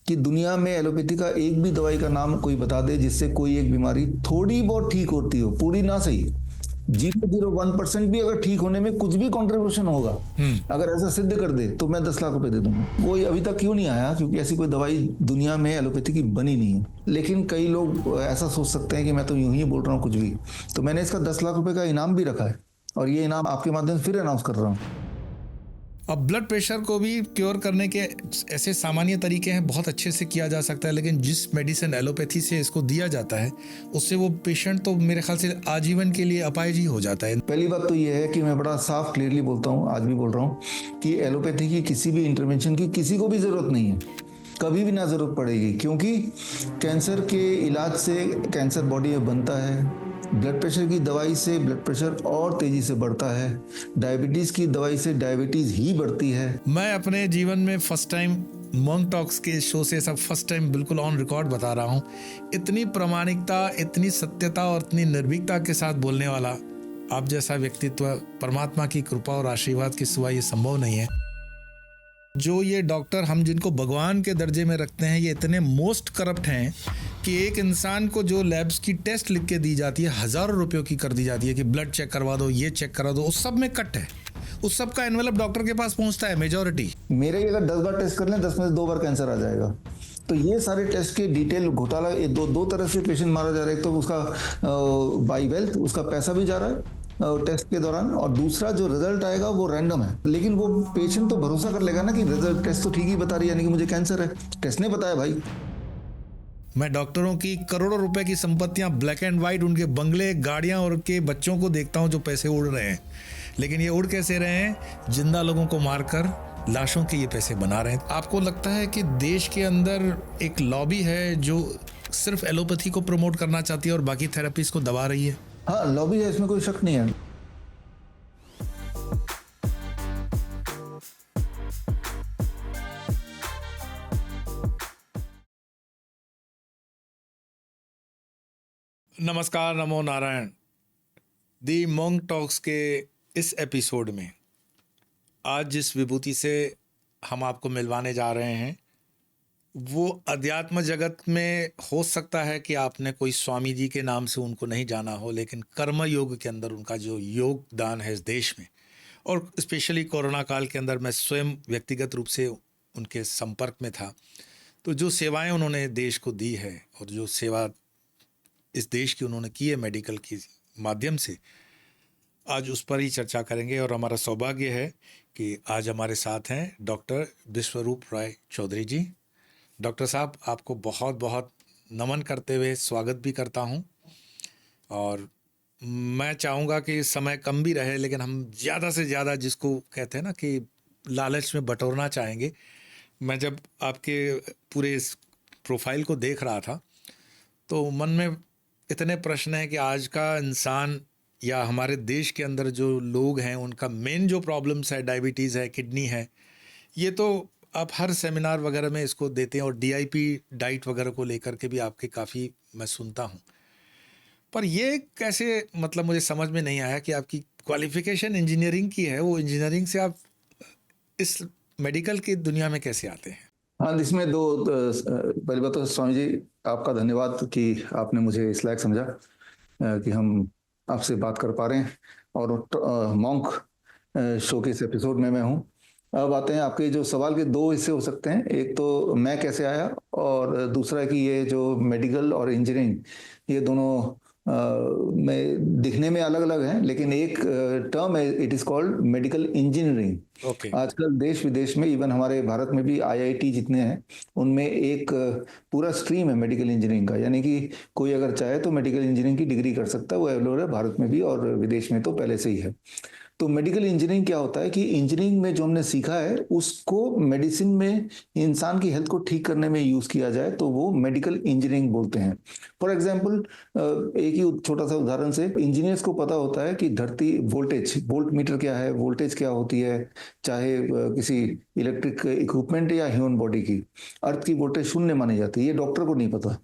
कि दुनिया में एलोपैथी का एक भी दवाई का नाम कोई बता दे जिससे कोई एक बीमारी थोड़ी बहुत ठीक होती हो, पूरी ना सही, 0.01% भी अगर ठीक होने में कुछ भी कंट्रीब्यूशन होगा, अगर ऐसा सिद्ध कर दे तो मैं 10 लाख रुपए दे दूंगा। कोई अभी तक क्यों नहीं आया? क्योंकि ऐसी कोई दवाई दुनिया में एलोपैथी की बनी नहीं है। लेकिन कई लोग ऐसा सोच सकते हैं कि मैं तो यूं ही बोल रहा हूँ कुछ भी। तो मैंने इसका 10 लाख रुपए का इनाम भी रखा है, और ये इनाम आपके माध्यम से फिर अनाउंस कर रहा हूँ। अब ब्लड प्रेशर को भी क्योर करने के ऐसे सामान्य तरीके हैं, बहुत अच्छे से किया जा सकता है, लेकिन जिस मेडिसिन एलोपैथी से इसको दिया जाता है उससे वो पेशेंट तो मेरे ख्याल से आजीवन के लिए अपाहिज ही हो जाता है। पहली बात तो ये है कि मैं बड़ा साफ क्लियरली बोलता हूँ, आज भी बोल रहा हूँ कि एलोपैथी की किसी भी इंटरवेंशन की किसी को भी जरूरत नहीं है, कभी भी ना जरूरत पड़ेगी। क्योंकि कैंसर के इलाज से कैंसर बॉडी में बनता है, ब्लड प्रेशर की दवाई से ब्लड प्रेशर और तेजी से बढ़ता है, डायबिटीज की दवाई से डायबिटीज ही बढ़ती है। मैं अपने जीवन में फर्स्ट टाइम मोंग टॉक्स के शो से सब फर्स्ट टाइम बिल्कुल ऑन रिकॉर्ड बता रहा हूँ, इतनी प्रामाणिकता, इतनी सत्यता और इतनी निर्भीकता के साथ बोलने वाला आप जैसा व्यक्तित्व परमात्मा की कृपा और आशीर्वाद के सिवा ये संभव नहीं है। जो ये डॉक्टर हम जिनको भगवान के दर्जे में रखते हैं, ये इतने मोस्ट करप्ट हैं कि एक इंसान को जो लैब्स की टेस्ट लिख के दी जाती है, हज़ारों रुपयों की कर दी जाती है कि ब्लड चेक करवा दो, ये चेक करा दो, उस सब में कट है, उस सब का एनवेलप डॉक्टर के पास पहुंचता है मेजॉरिटी। मेरे ही अगर 10 बार टेस्ट कर लें, 10 में से 2 बार कैंसर आ जाएगा। तो ये सारे टेस्ट के डिटेल घोटाला, दो तरह से पेशेंट मारा जा रहा है। एक तो उसका बाई वेल्थ, उसका पैसा भी जा रहा है टेस्ट के दौरान, और दूसरा जो रिजल्ट आएगा वो रैंडम है। लेकिन वो पेशेंट तो भरोसा कर लेगा ना कि रिजल्ट टेस्ट तो ठीक ही बता रही है, यानी कि मुझे कैंसर है, टेस्ट ने बताया भाई। मैं डॉक्टरों की करोड़ों रुपए की संपत्तियां, ब्लैक एंड वाइट, उनके बंगले, गाड़ियां और उनके बच्चों को देखता हूं जो पैसे उड़ रहे हैं। लेकिन ये उड़ कैसे रहे हैं? जिंदा लोगों को मारकर लाशों के ये पैसे बना रहे हैं। आपको लगता है कि देश के अंदर एक लॉबी है जो सिर्फ एलोपैथी को प्रमोट करना चाहती है और बाकी थेरेपीज को दबा रही है? हाँ, लॉबी है, इसमें कोई शक नहीं है। नमस्कार, नमो नारायण। दी मोंग टॉक्स के इस एपिसोड में आज जिस विभूति से हम आपको मिलवाने जा रहे हैं वो अध्यात्म जगत में हो सकता है कि आपने कोई स्वामी जी के नाम से उनको नहीं जाना हो, लेकिन कर्म योग के अंदर उनका जो योगदान है इस देश में, और स्पेशली कोरोना काल के अंदर मैं स्वयं व्यक्तिगत रूप से उनके संपर्क में था, तो जो सेवाएं उन्होंने देश को दी है और जो सेवा इस देश की उन्होंने की है मेडिकल के माध्यम से, आज उस पर ही चर्चा करेंगे। और हमारा सौभाग्य है कि आज हमारे साथ हैं डॉक्टर विश्वरूप राय चौधरी जी। डॉक्टर साहब, आपको बहुत बहुत नमन करते हुए स्वागत भी करता हूं, और मैं चाहूँगा कि समय कम भी रहे, लेकिन हम ज़्यादा से ज़्यादा, जिसको कहते हैं ना कि लालच में बटोरना चाहेंगे। मैं जब आपके पूरे इस प्रोफाइल को देख रहा था तो मन में इतने प्रश्न हैं कि आज का इंसान या हमारे देश के अंदर जो लोग हैं उनका मेन जो प्रॉब्लम्स है, डायबिटीज़ है, किडनी है, ये तो आप हर सेमिनार वगैरह में इसको देते हैं, और डीआईपी डाइट वगैरह को लेकर के भी आपके काफ़ी मैं सुनता हूँ। पर ये कैसे, मतलब मुझे समझ में नहीं आया कि आपकी क्वालिफिकेशन इंजीनियरिंग की है, वो इंजीनियरिंग से आप इस मेडिकल की दुनिया में कैसे आते हैं? हाँ, इसमें पहली बात तो स्वामी जी आपका धन्यवाद कि आपने मुझे इस लायक समझा कि हम आपसे बात कर पा रहे हैं, और मॉन्क शो के इस एपिसोड में मैं हूँ। अब आते हैं आपके जो सवाल के 2 हिस्से हो सकते हैं, एक तो मैं कैसे आया, और दूसरा कि ये जो मेडिकल और इंजीनियरिंग, ये दोनों में दिखने में अलग अलग हैं, लेकिन एक टर्म है, it is called medical engineering. Okay. आजकल देश विदेश में, इवन हमारे भारत में भी आईआईटी जितने हैं उनमें एक पूरा स्ट्रीम है मेडिकल इंजीनियरिंग का, यानी कि कोई अगर चाहे तो मेडिकल इंजीनियरिंग की डिग्री कर सकता है। वो अवेलेबल है भारत में भी, और विदेश में तो पहले से ही है। तो मेडिकल इंजीनियरिंग क्या होता है कि इंजीनियरिंग में जो हमने सीखा है उसको मेडिसिन में इंसान की हेल्थ को ठीक करने में यूज किया जाए तो वो मेडिकल इंजीनियरिंग बोलते हैं। फॉर एग्जांपल, एक ही छोटा सा उदाहरण से, इंजीनियर्स को पता होता है कि धरती वोल्टेज, वोल्ट मीटर क्या है, वोल्टेज क्या होती है, चाहे किसी इलेक्ट्रिक इक्विपमेंट या ह्यूमन बॉडी की, अर्थ की वोल्टेज 0 मानी जाती है, ये डॉक्टर को नहीं पता।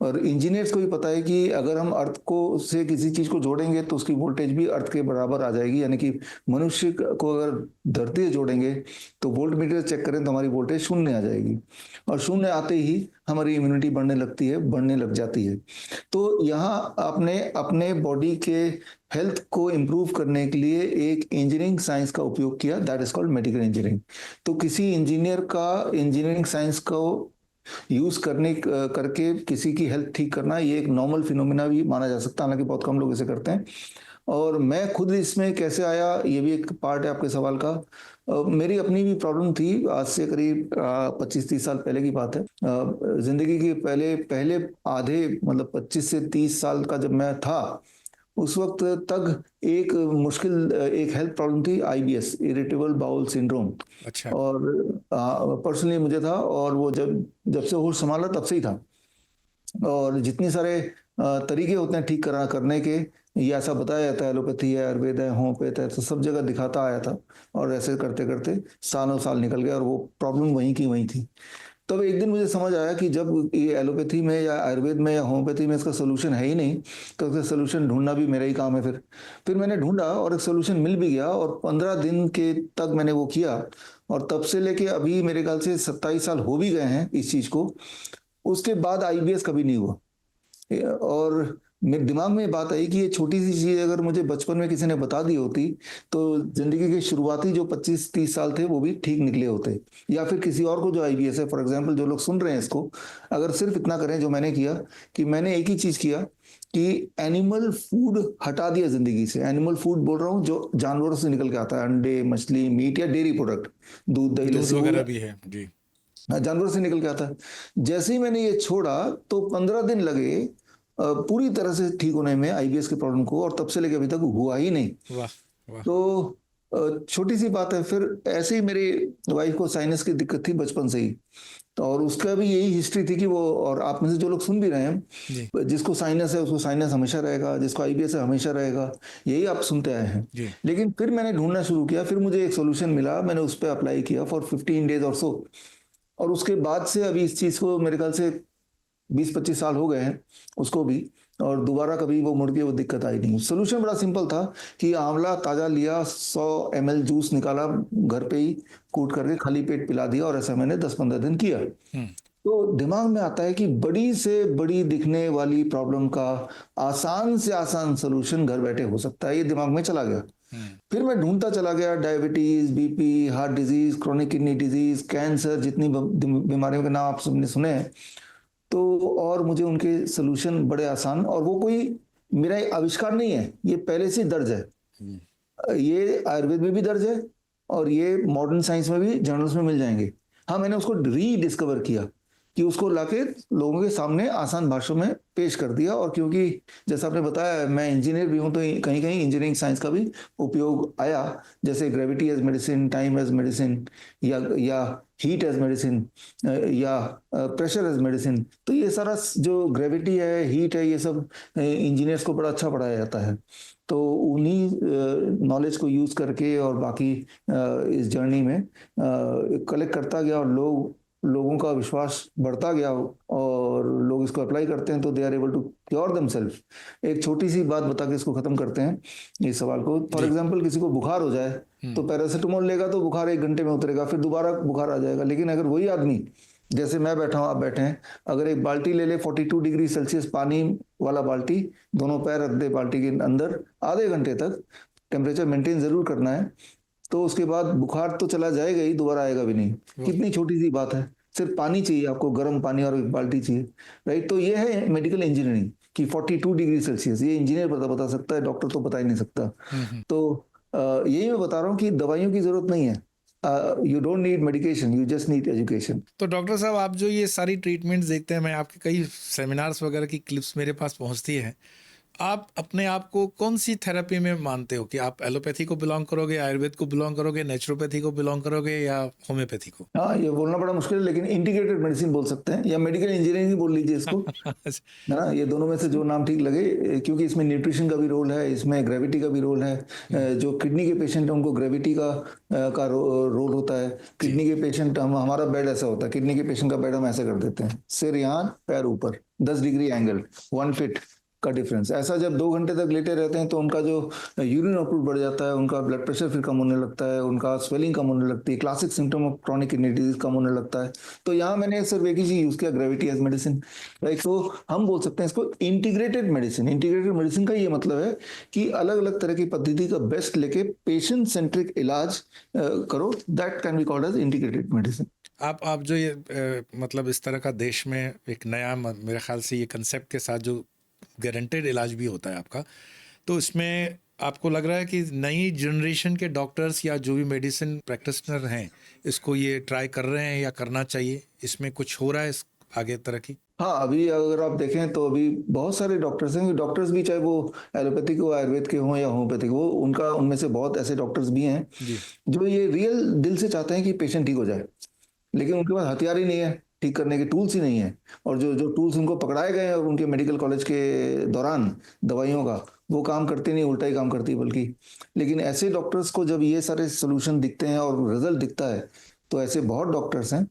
और इंजीनियर्स को भी पता है कि अगर हम अर्थ को से किसी चीज को जोड़ेंगे तो उसकी वोल्टेज भी अर्थ के बराबर आ जाएगी, यानी कि मनुष्य को अगर धरती से जोड़ेंगे तो वोल्ट मीटर चेक करें तो हमारी वोल्टेज शून्य आ जाएगी, और शून्य आते ही हमारी इम्यूनिटी बढ़ने लगती है, बढ़ने लग जाती है। तो यहाँ आपने अपने बॉडी के हेल्थ को इम्प्रूव करने के लिए एक इंजीनियरिंग साइंस का उपयोग किया, that is called medical engineering. तो किसी इंजीनियर का इंजीनियरिंग साइंस को यूज करके किसी की हेल्थ ठीक करना, ये एक नॉर्मल फिनोमिना भी माना जा सकता है, हालांकि बहुत कम लोग इसे करते हैं। और मैं खुद इसमें कैसे आया, ये भी एक पार्ट है आपके सवाल का। मेरी अपनी भी प्रॉब्लम थी, आज से करीब 25-30 साल पहले की बात है। जिंदगी के पहले पहले आधे मतलब 25 से 30 साल का जब मैं था, उस वक्त तक एक मुश्किल एक हेल्थ प्रॉब्लम थी, आईबीएस, इरिटेबल बाउल सिंड्रोम। अच्छा। और पर्सनली मुझे था, और वो जब जब से होश संभाला तब से ही था। और जितने सारे तरीके होते हैं ठीक करने के, ये ऐसा बताया जाता है, एलोपैथी है, आयुर्वेद है, होम्योपैथ है, तो सब जगह दिखाता आया था। और ऐसे करते करते सालों साल निकल गए और वो प्रॉब्लम वहीं की वहीं थी। तब एक दिन मुझे समझ आया कि जब ये एलोपैथी में या आयुर्वेद में या होम्योपैथी में इसका सोल्यूशन है ही नहीं, तो उसका सोल्यूशन ढूंढना भी मेरा ही काम है। फिर मैंने ढूंढा और एक सोल्यूशन मिल भी गया, और 15 दिन के तक मैंने वो किया। और तब से लेके अभी मेरे ख्याल से 27 साल हो भी गए हैं इस चीज को। उसके बाद आईबीएस कभी नहीं हुआ। और मेरे दिमाग में बात आई कि ये छोटी सी चीज अगर मुझे बचपन में किसी ने बता दी होती, तो जिंदगी के शुरुआती जो 25-30 साल थे वो भी ठीक निकले होते। या फिर किसी और को जो आईबीएस है, फॉर एग्जांपल जो लोग सुन रहे हैं इसको, अगर सिर्फ इतना करें जो मैंने किया, कि मैंने एक ही चीज किया कि एनिमल फूड हटा दिया जिंदगी से। एनिमल फूड बोल रहा हूँ जो जानवरों से निकल के आता है, अंडे, मछली, मीट या डेयरी प्रोडक्ट, दूध, दही, दूध लस्सी, वगैरह भी है जी। जानवर से निकल के आता है। जैसे ही मैंने ये छोड़ा तो 15 दिन लगे पूरी तरह से ठीक होने में आईबीएस की प्रॉब्लम को, और तब से लेके अभी तक हुआ ही नहीं। वाह वाह। तो छोटी सी बात है। फिर ऐसे ही मेरी वाइफ को साइनस की दिक्कत थी बचपन से ही, तो और उसका भी यही हिस्ट्री थी कि वो, और आप में से जो लोग सुन भी रहे जी हैं, जिसको साइनस है उसको साइनस हमेशा रहेगा, जिसको आईबीएस है हमेशा रहेगा, यही आप सुनते आए हैं। जी। लेकिन फिर मैंने ढूंढना शुरू किया, फिर मुझे एक सोल्यूशन मिला, मैंने उस पर अप्लाई किया फॉर 15 डेज और सो। और उसके बाद से अभी इस चीज को मेरे ख्याल से 20-25 साल हो गए हैं उसको भी, और दोबारा कभी वो मुड़ के वो दिक्कत आई नहीं। सोल्यूशन बड़ा सिंपल था कि आंवला ताजा लिया, 100 ml जूस निकाला घर पे ही कूट करके, खाली पेट पिला दिया, और ऐसा मैंने 10-15 दिन किया। तो दिमाग में आता है कि बड़ी से बड़ी दिखने वाली प्रॉब्लम का आसान से आसान सोल्यूशन घर बैठे हो सकता है, ये दिमाग में चला गया। फिर मैं ढूंढता चला गया, diabetes, BP, heart disease, chronic kidney disease, cancer, जितनी बीमारियों के नाम आप सबने सुने हैं, तो और मुझे उनके सोल्यूशन बड़े आसान, और वो कोई मेरा आविष्कार नहीं है, ये पहले से दर्ज है। ये आयुर्वेद में भी दर्ज है, और ये मॉडर्न साइंस में भी जर्नल्स में मिल जाएंगे। हाँ, मैंने उसको रीडिस्कवर किया कि उसको लाके लोगों के सामने आसान भाषा में पेश कर दिया। और क्योंकि जैसा आपने बताया मैं इंजीनियर भी हूं, तो कहीं कहीं इंजीनियरिंग साइंस का भी उपयोग आया, जैसे gravity as medicine, time as medicine, या हीट एज मेडिसिन, या प्रेशर एज मेडिसिन। तो ये सारा जो ग्रेविटी है, हीट है, ये सब इंजीनियर्स को बड़ा अच्छा पढ़ाया जाता है। तो उन्हीं नॉलेज को यूज करके और बाकी इस जर्नी में कलेक्ट करता गया, और लोगों का विश्वास बढ़ता गया, और लोग इसको अप्लाई करते हैं तो they are able to cure themselves. एक छोटी सी बात बता के इसको खत्म करते हैं इस सवाल को। फॉर एग्जांपल किसी को बुखार हो जाए तो पैरासिटामोल लेगा तो बुखार 1 घंटे में उतरेगा, फिर दोबारा बुखार आ जाएगा। लेकिन अगर वही आदमी, जैसे मैं बैठा हूँ, आप बैठे हैं, अगर एक बाल्टी ले ले 42 डिग्री सेल्सियस पानी वाला बाल्टी, दोनों पैर रख दे बाल्टी के अंदर, आधे घंटे तक टेम्परेचर मेंटेन जरूर करना है, तो उसके बाद बुखार तो चला जाएगा ही, दोबारा आएगा भी नहीं। कितनी छोटी सी बात है, सिर्फ पानी चाहिए आपको, गर्म पानी, और एक बाल्टी चाहिए, राइट। तो ये है मेडिकल इंजीनियरिंग कि 42 डिग्री सेल्सियस, ये इंजीनियर बता सकता है, डॉक्टर तो बता ही नहीं सकता। तो यही मैं बता रहा हूँ कि दवाइयों की जरूरत नहीं है, you don't need medication, you just need education. तो डॉक्टर साहब, आप जो ये सारी ट्रीटमेंट्स देखते हैं, मैं आपके कई सेमिनार्स वगैरह की क्लिप्स मेरे पास पहुंचती है, आप अपने आप को कौन सी थेरेपी में मानते हो? कि आप एलोपैथी को बिलोंग करोगे, आयुर्वेद को बिलोंग करोगे, नेचुरोपैथी को बिलोंग करोगे, या होम्योपैथी को? हाँ, ये बोलना बड़ा मुश्किल है, लेकिन इंटीग्रेटेड मेडिसिन बोल सकते हैं, या मेडिकल इंजीनियरिंग ही बोल लीजिए इसको, है ना। ये दोनों में से जो नाम ठीक लगे, क्योंकि इसमें न्यूट्रिशन का भी रोल है, इसमें ग्रेविटी का भी रोल है। जो किडनी के पेशेंट है उनको ग्रेविटी का रोल होता है। किडनी के पेशेंट, हमारा बेड ऐसा होता है, किडनी के पेशेंट का बेड हम ऐसे कर देते हैं, सिर यहाँ, पैर ऊपर, 10 डिग्री एंगल, 1 फीट, का डिफरेंस। ऐसा जब 2 घंटे तक लेटे रहते हैं तो उनका जो यूरिन आउटपुट बढ़ जाता है, उनका ब्लड प्रेशर फिर कम होने लगता है, उनका स्वेलिंग कम होने लगती है, classic symptom of chronic kidney disease कम होने लगता है। तो यहाँ मैंने सिर्फ एक ही चीज यूज किया, ग्रेविटी एज मेडिसिन, राइट। तो हम बोल सकते हैं इसको इंटीग्रेटेड मेडिसिन। इंटीग्रेटेड मेडिसिन का ये मतलब है कि अलग अलग तरह की पद्धति का बेस्ट लेके पेशेंट सेंट्रिक इलाज करो, that can be called as integrated medicine. आप जो ये मतलब इस तरह का देश में एक नया मेरे ख्याल से ये कंसेप्ट के साथ जो गारंटेड इलाज भी होता है आपका, तो इसमें आपको लग रहा है कि नई जनरेशन के डॉक्टर्स या जो भी मेडिसिन प्रैक्टिशनर हैं इसको ये ट्राई कर रहे हैं या करना चाहिए, इसमें कुछ हो रहा है इस आगे तरह की? हाँ, अभी अगर आप देखें तो अभी बहुत सारे डॉक्टर्स हैं, डॉक्टर्स भी चाहे वो एलोपैथिक हो, आयुर्वेद के हों या होम्योपैथिक हो, उनका उनमें से बहुत ऐसे डॉक्टर्स भी हैं जी। जो ये रियल दिल से चाहते हैं कि पेशेंट ठीक हो जाए, लेकिन उनके पास हथियार ही नहीं है, ठीक करने के टूल्स ही नहीं है। और जो जो टूल्स उनको पकड़ाए गए हैं और उनके मेडिकल कॉलेज के दौरान दवाइयों का, वो काम करते नहीं, उल्टा ही काम करती है बल्कि। लेकिन ऐसे डॉक्टर्स को जब ये सारे सोल्यूशन दिखते हैं और रिजल्ट दिखता है, तो ऐसे बहुत डॉक्टर्स हैं।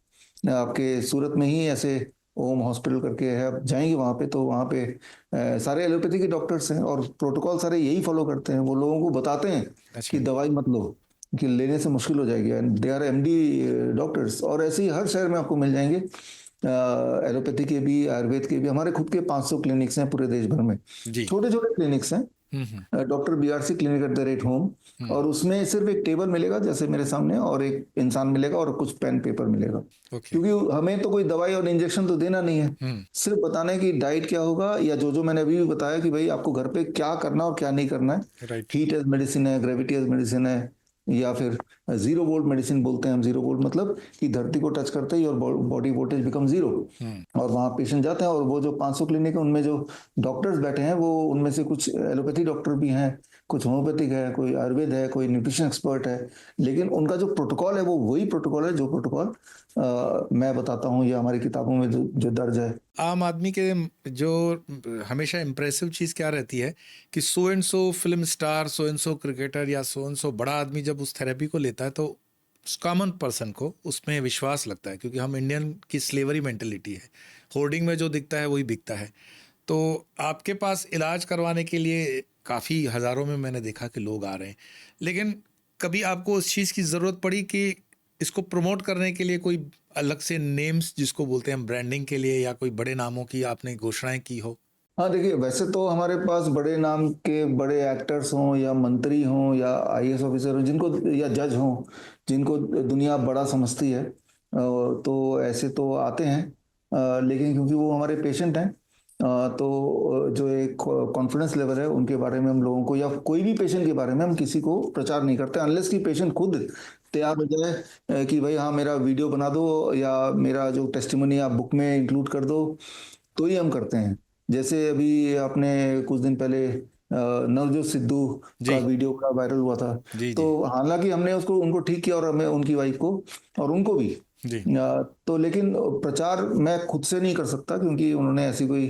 आपके सूरत में ही ऐसे ओम हॉस्पिटल करके है, आप जाएंगे वहाँ पे तो वहाँ पे सारे एलोपैथी के डॉक्टर्स हैं और प्रोटोकॉल सारे यही फॉलो करते हैं। वो लोगों को बताते हैं अच्छा। कि दवाई मत लो, कि लेने से मुश्किल हो जाएगी, and they are MD doctors. और ऐसे ही हर शहर में आपको मिल जाएंगे एलोपैथी के भी, आयुर्वेद के भी। हमारे खुद के 500 क्लिनिक्स हैं पूरे देश भर में, जी। छोटे छोटे क्लिनिक्स हैं, doctor BRC clinic at the rate home. और उसमें सिर्फ एक टेबल मिलेगा जैसे मेरे सामने, और एक इंसान मिलेगा और कुछ पेन पेपर मिलेगा। ओके। क्योंकि हमें तो कोई दवाई और इंजेक्शन तो देना नहीं है, सिर्फ बताना है कि डाइट क्या होगा, या जो जो मैंने अभी भी बताया कि भाई आपको घर पे क्या करना और क्या नहीं करना है। राइट। हीट एज मेडिसिन है, ग्रेविटी एज मेडिसिन है, या फिर जीरो वोल्ट मेडिसिन बोलते हैं हम। जीरो वोल्ट मतलब कि धरती को टच करते ही और बॉडी वोल्टेज बिकम जीरो, और वहाँ पेशेंट जाते हैं। और वो जो 500 क्लिनिक है उनमें जो डॉक्टर्स बैठे हैं, वो उनमें से कुछ एलोपैथी डॉक्टर भी हैं, कुछ होम्योपैथिक है, कोई आयुर्वेद है, कोई न्यूट्रिशन एक्सपर्ट है। लेकिन उनका जो प्रोटोकॉल है वो वही प्रोटोकॉल है जो प्रोटोकॉल मैं बताता हूँ, या हमारी किताबों में जो दर्ज है। आम आदमी के जो हमेशा इम्प्रेसिव चीज़ क्या रहती है कि so and so film star, so and so cricketer या सो एंड सो बड़ा आदमी जब उस थेरेपी को लेता है तो कॉमन पर्सन को उसमें विश्वास लगता है, क्योंकि हम इंडियन की स्लेवरी मेंटेलिटी है, होर्डिंग में जो दिखता है वही बिकता है। तो आपके पास इलाज करवाने के लिए काफ़ी हज़ारों में मैंने देखा कि लोग आ रहे हैं, लेकिन कभी आपको उस चीज़ की ज़रूरत पड़ी कि इसको प्रमोट करने के लिए कोई अलग से नेम्स जिसको बोलते हैं हम ब्रांडिंग के लिए, या कोई बड़े नामों की आपने घोषणाएं की हो? हाँ, देखिए वैसे तो हमारे पास बड़े नाम के बड़े एक्टर्स हों, या मंत्री हों, या IAS ऑफिसर हों, जिनको, या जज हों, जिनको दुनिया बड़ा समझती है, तो ऐसे तो आते हैं। लेकिन क्योंकि वो हमारे पेशेंट हैं, तो जो एक कॉन्फिडेंस लेवल है उनके बारे में हम लोगों को, या कोई भी पेशेंट के बारे में हम किसी को प्रचार नहीं करते अनलेस कि पेशेंट खुद तैयार हो जाए कि भाई हाँ मेरा वीडियो बना दो, या मेरा जो टेस्टिमोनी आप बुक में इंक्लूड कर दो, तो ही हम करते हैं। जैसे अभी आपने कुछ दिन पहले नवजोत सिद्धू का जी वीडियो का वायरल हुआ था, जी तो जी हालांकि हमने उसको उनको ठीक किया, और हमें उनकी वाइफ को और उनको भी, जी। तो लेकिन प्रचार मैं खुद से नहीं कर सकता, क्योंकि उन्होंने ऐसी कोई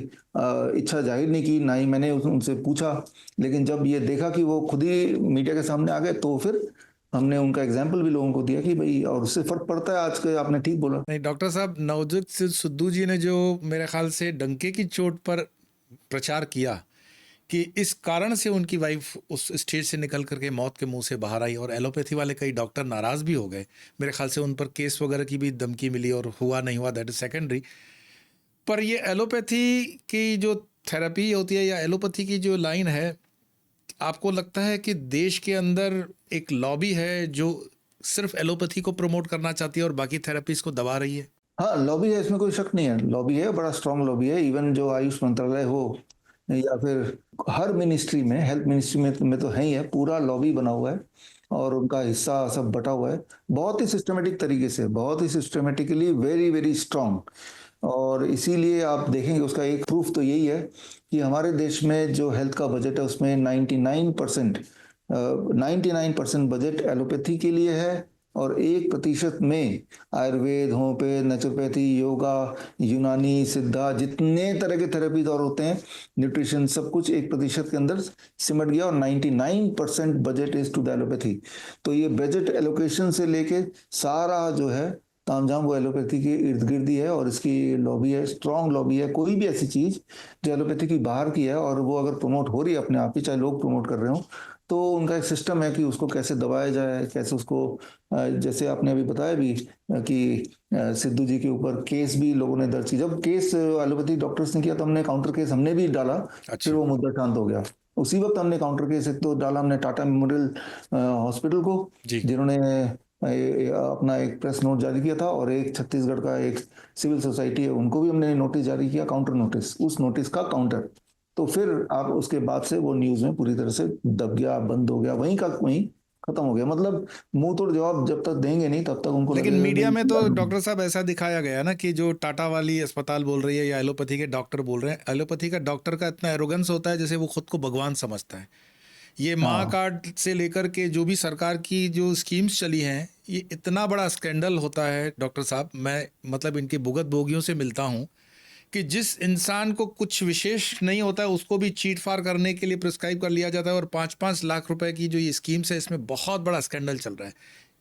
इच्छा जाहिर नहीं की, ना ही मैंने उनसे पूछा। लेकिन जब ये देखा कि वो खुद ही मीडिया के सामने आ गए, तो फिर हमने उनका एग्जाम्पल भी लोगों को दिया कि भाई, और उससे फर्क पड़ता है। आज के आपने ठीक बोला। नहीं डॉक्टर साहब, नवजोत सिद्धू जी ने जो मेरे ख्याल से डंके की चोट पर प्रचार किया कि इस कारण से उनकी वाइफ उस स्टेज से निकल करके मौत के मुंह से बाहर आई, और एलोपैथी वाले कई डॉक्टर नाराज़ भी हो गए, मेरे ख्याल से उन पर केस वगैरह की भी धमकी मिली, और हुआ नहीं हुआ दैट इज सेकेंडरी। पर ये एलोपैथी की जो थेरेपी होती है या एलोपैथी की जो लाइन है, आपको लगता है कि देश के अंदर एक लॉबी है जो सिर्फ एलोपैथी को प्रमोट करना चाहती है और बाकी थेरेपीज को दबा रही है? हाँ, लॉबी है, इसमें कोई शक नहीं है, लॉबी है, बड़ा स्ट्रांग लॉबी है। इवन जो आयुष मंत्रालय हो, या फिर हर मिनिस्ट्री में, हेल्थ मिनिस्ट्री में तो है ही है, पूरा लॉबी बना हुआ है, और उनका हिस्सा सब बटा हुआ है बहुत ही सिस्टमेटिक तरीके से, बहुत ही सिस्टमेटिकली, वेरी वेरी स्ट्रांग। और इसीलिए आप देखेंगे उसका एक प्रूफ तो यही है कि हमारे देश में जो हेल्थ का बजट है उसमें 99% बजट एलोपैथी के लिए है, और 1% में आयुर्वेद, होम्योपैथ, नेचुरोपैथी, योगा, यूनानी, सिद्धा, जितने तरह के थेरेपीज और होते हैं, न्यूट्रिशन, सब कुछ 1% के अंदर सिमट गया, और 99% budget is to the allopathy. तो ये बजट एलोकेशन से लेके सारा जो है तामझाम वो एलोपैथी के इर्द गिर्द ही है, और इसकी लॉबी है, स्ट्रांग लॉबी है। कोई भी ऐसी चीज जो एलोपैथी की बाहर की है और वो अगर प्रमोट हो रही है अपने आप ही, चाहे लोग प्रमोट कर रहे हो, तो उनका एक सिस्टम है कि उसको कैसे दबाया जाए, कैसे उसको जैसे आपने अभी बताया भी कि सिद्धू जी के ऊपर केस भी लोगों ने दर्ज की। जब केस एलोपैथी डॉक्टर्स ने किया तो हमने काउंटर केस हमने भी डाला, फिर अच्छा। वो मुद्दा शांत हो गया। उसी वक्त हमने काउंटर केस एक तो डाला हमने टाटा मेमोरियल हॉस्पिटल को, जी। जिन्होंने अपना एक प्रेस नोट जारी किया था, और एक छत्तीसगढ़ का एक सिविल सोसाइटी है, उनको भी हमने नोटिस जारी किया, काउंटर नोटिस, उस नोटिस का काउंटर। तो फिर आप उसके बाद से वो न्यूज में पूरी तरह से दब गया, बंद हो गया, वहीं का वहीं खत्म हो गया। मतलब मुंह तोड़ जवाब जब तक देंगे नहीं तब तक उनको लेकिन लगेगा मीडिया में तो कि डॉक्टर साहब ऐसा दिखाया गया ना कि जो टाटा वाली अस्पताल बोल रही है या एलोपैथी के डॉक्टर बोल रहे हैं, एलोपैथी का डॉक्टर का इतना एरोगेंस होता है जैसे वो खुद को भगवान समझता है। ये माँ हाँ। कार्ड से लेकर के जो भी सरकार की जो स्कीम्स चली हैं, ये इतना बड़ा स्कैंडल होता है डॉक्टर साहब। मैं मतलब इनके भुगत भोगियों से मिलता हूँ कि जिस इंसान को कुछ विशेष नहीं होता है उसको भी चीट फार करने के लिए प्रिस्क्राइब कर लिया जाता है, और 5-5 लाख रुपए की जो ये स्कीम्स है इसमें बहुत बड़ा स्कैंडल चल रहा है।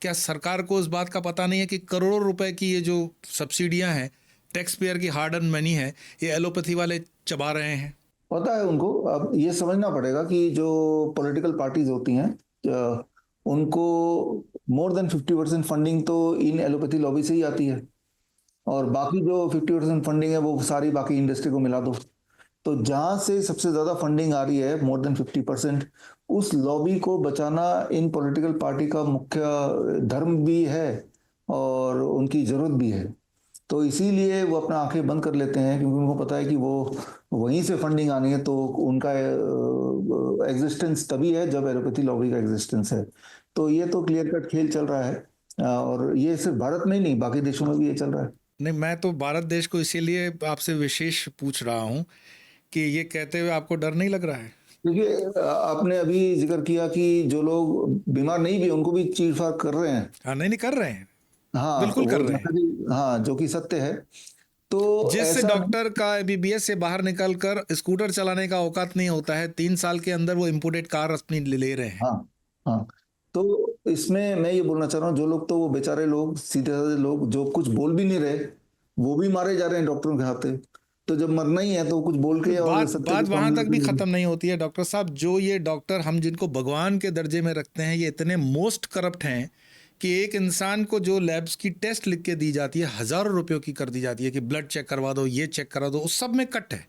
क्या सरकार को इस बात का पता नहीं है कि करोड़ों रुपए की ये जो सब्सिडियां हैं, टैक्स पेयर की हार्ड अर्न मनी है, ये एलोपैथी वाले चबा रहे हैं? पता है उनको। अब ये समझना पड़ेगा कि जो पॉलिटिकल पार्टीज होती हैं, उनको मोर देन 50% फंडिंग तो इन एलोपैथी लॉबी से ही आती है, और बाकी जो 50% फंडिंग है वो सारी बाकी इंडस्ट्री को मिला दो। तो जहां से सबसे ज्यादा फंडिंग आ रही है, मोर देन 50%, उस लॉबी को बचाना इन पॉलिटिकल पार्टी का मुख्य धर्म भी है, और उनकी जरूरत भी है। तो इसीलिए वो अपना आंखें बंद कर लेते हैं, क्योंकि उनको पता है कि वो वहीं से फंडिंग आनी है। तो उनका एग्जिस्टेंस तभी है जब एलोपैथी लॉबी का एग्जिस्टेंस है। तो ये तो क्लियर कट खेल चल रहा है, और ये सिर्फ भारत में ही नहीं, बाकी देशों में भी ये चल रहा है। नहीं, मैं तो भारत देश को इसीलिए आपसे विशेष पूछ रहा हूँ कि ये कहते हुए आपको डर नहीं लग रहा है? देखिए, आपने अभी जिक्र किया कि जो लोग बीमार नहीं भी उनको भी चीर-फाड़ कर रहे हैं। हाँ, नहीं नहीं कर रहे हैं, हाँ, बिल्कुल कर वो रहे जैसा हैं। कि हाँ, जो कि सत्य है। तो जिस ऐसा नहीं। डॉक्टर का एमबीबीएस से बाहर निकलकर स्कूटर चलाने का औकात नहीं होता है, 3 साल के अंदर वो इम्पोर्टेड कार अपनी ले रहे हैं। हाँ, हाँ। तो इसमें मैं ये बोलना चाह रहा हूँ, जो लोग तो वो बेचारे लोग, सीधे साधे लोग जो कुछ बोल भी नहीं रहे, वो भी मारे जा रहे हैं डॉक्टरों के हाथे। तो जब मरना ही है तो कुछ बोल के और बात सत्य बात के वहां सामने तक भी रखने खत्म नहीं होती है डॉक्टर साहब। जो ये डॉक्टर हम जिनको भगवान के दर्जे में रखते हैं, ये इतने मोस्ट करप्ट हैं कि एक इंसान को जो लैब्स की टेस्ट लिख के दी जाती है, हजारों रुपयों की कर दी जाती है कि ब्लड चेक करवा दो, ये चेक करा दो, उस सब में कट है।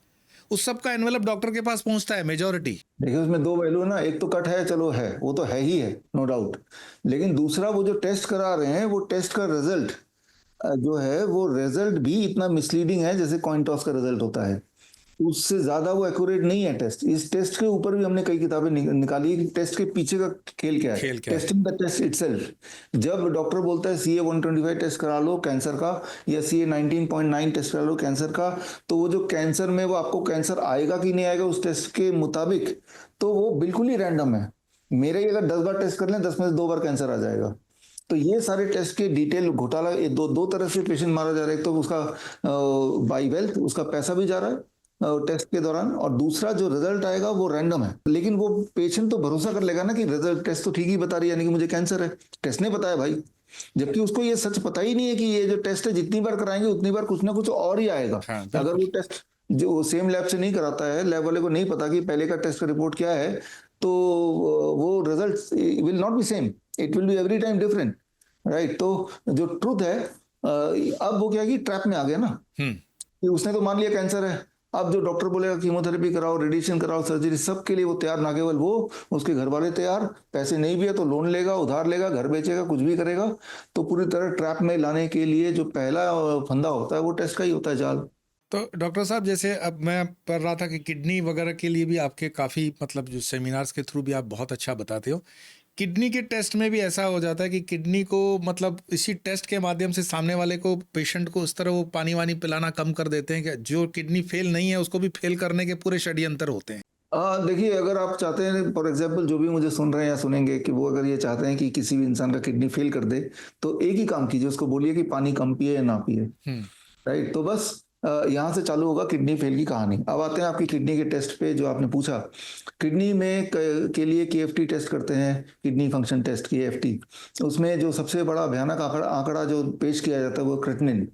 उस सब का एनवेलप डॉक्टर के पास पहुंचता है, मेजोरिटी। देखिए, उसमें दो पहलू है ना। एक तो कट है, चलो है, वो तो है ही है, नो डाउट। लेकिन दूसरा, वो जो टेस्ट करा रहे हैं, वो टेस्ट का रिजल्ट जो है, वो रिजल्ट भी इतना मिसलीडिंग है जैसे कॉइन टॉस का रिजल्ट होता है। उससे ज्यादा वो एक्यूरेट नहीं है टेस्ट। इस टेस्ट के ऊपर भी हमने कई किताबें निकाली है कि टेस्ट के पीछे का खेल क्या है, खेल क्या है? Testing the test itself. जब डॉक्टर बोलता है CA 125 टेस्ट करा लो कैंसर का, या CA 19.9 टेस्ट करा लो कैंसर का, तो वो जो कैंसर में वो आपको कैंसर आएगा कि नहीं आएगा उस टेस्ट के मुताबिक, तो वो बिल्कुल ही रैंडम है। मेरे ही अगर 10 बार टेस्ट कर लें, 10 में से 2 बार कैंसर आ जाएगा। तो ये सारे टेस्ट के डिटेल घोटाला, ये दो दो तरह से पेशेंट मारा जा रहा है। एक तो उसका बाई वेल्थ, उसका पैसा भी जा रहा है टेस्ट के दौरान, और दूसरा जो रिजल्ट आएगा वो रैंडम है। लेकिन वो पेशेंट तो भरोसा कर लेगा ना कि रिजल्ट, टेस्ट तो ठीक ही बता रही है, यानी कि मुझे कैंसर है, टेस्ट ने बताया भाई। जबकि उसको ये सच पता ही नहीं है कि ये जो टेस्ट है जितनी बार कराएंगे उतनी बार कुछ ना कुछ और ही आएगा। हाँ, अगर बिल्कुल। वो टेस्ट जो सेम लैब से नहीं कराता है, लैब वाले को नहीं पता कि पहले का टेस्ट का रिपोर्ट क्या है, तो वो result will not be same, it will be every time different, right. तो जो ट्रूथ है, अब वो क्या है कि ट्रैप में आ गया ना, हम्म। कि उसने तो मान लिया कैंसर है। अब जो डॉक्टर बोलेगा कीमोथेरेपी कराओ, रेडिएशन कराओ, सर्जरी, सब के लिए वो तैयार। ना केवल वो, उसके घर वाले तैयार। पैसे नहीं भी है तो लोन लेगा, उधार लेगा, घर बेचेगा, कुछ भी करेगा। तो पूरी तरह ट्रैप में लाने के लिए जो पहला फंदा होता है वो टेस्ट का ही होता है, जाल। तो डॉक्टर साहब, जैसे अब मैं पढ़ रहा था कि किडनी वगैरह के लिए भी आपके काफ़ी मतलब जो सेमिनार्स के थ्रू भी आप बहुत अच्छा बताते हो। किडनी के टेस्ट में भी ऐसा हो जाता है कि किडनी को मतलब इसी टेस्ट के माध्यम से सामने वाले को, पेशेंट को उस तरह वो पानी वानी पिलाना कम कर देते हैं कि जो किडनी फेल नहीं है उसको भी फेल करने के पूरे षड्यंत्र होते हैं। देखिए, अगर आप चाहते हैं, फॉर एग्जाम्पल, जो भी मुझे सुन रहे हैं या सुनेंगे, कि वो अगर ये चाहते हैं कि किसी भी इंसान का किडनी फेल कर दे, तो एक ही काम कीजिए, उसको बोलिए कि पानी कम पिए या ना पिए, हम्म। राइट। तो बस यहाँ से चालू होगा किडनी फेल की कहानी। अब आते हैं आपकी किडनी के टेस्ट पे जो आपने पूछा। किडनी में के लिए केएफटी टेस्ट करते हैं, किडनी फंक्शन टेस्ट, केएफटी। उसमें जो सबसे बड़ा भयानक आंकड़ा आंकड़ा जो पेश किया जाता है वो क्रेटिनिन,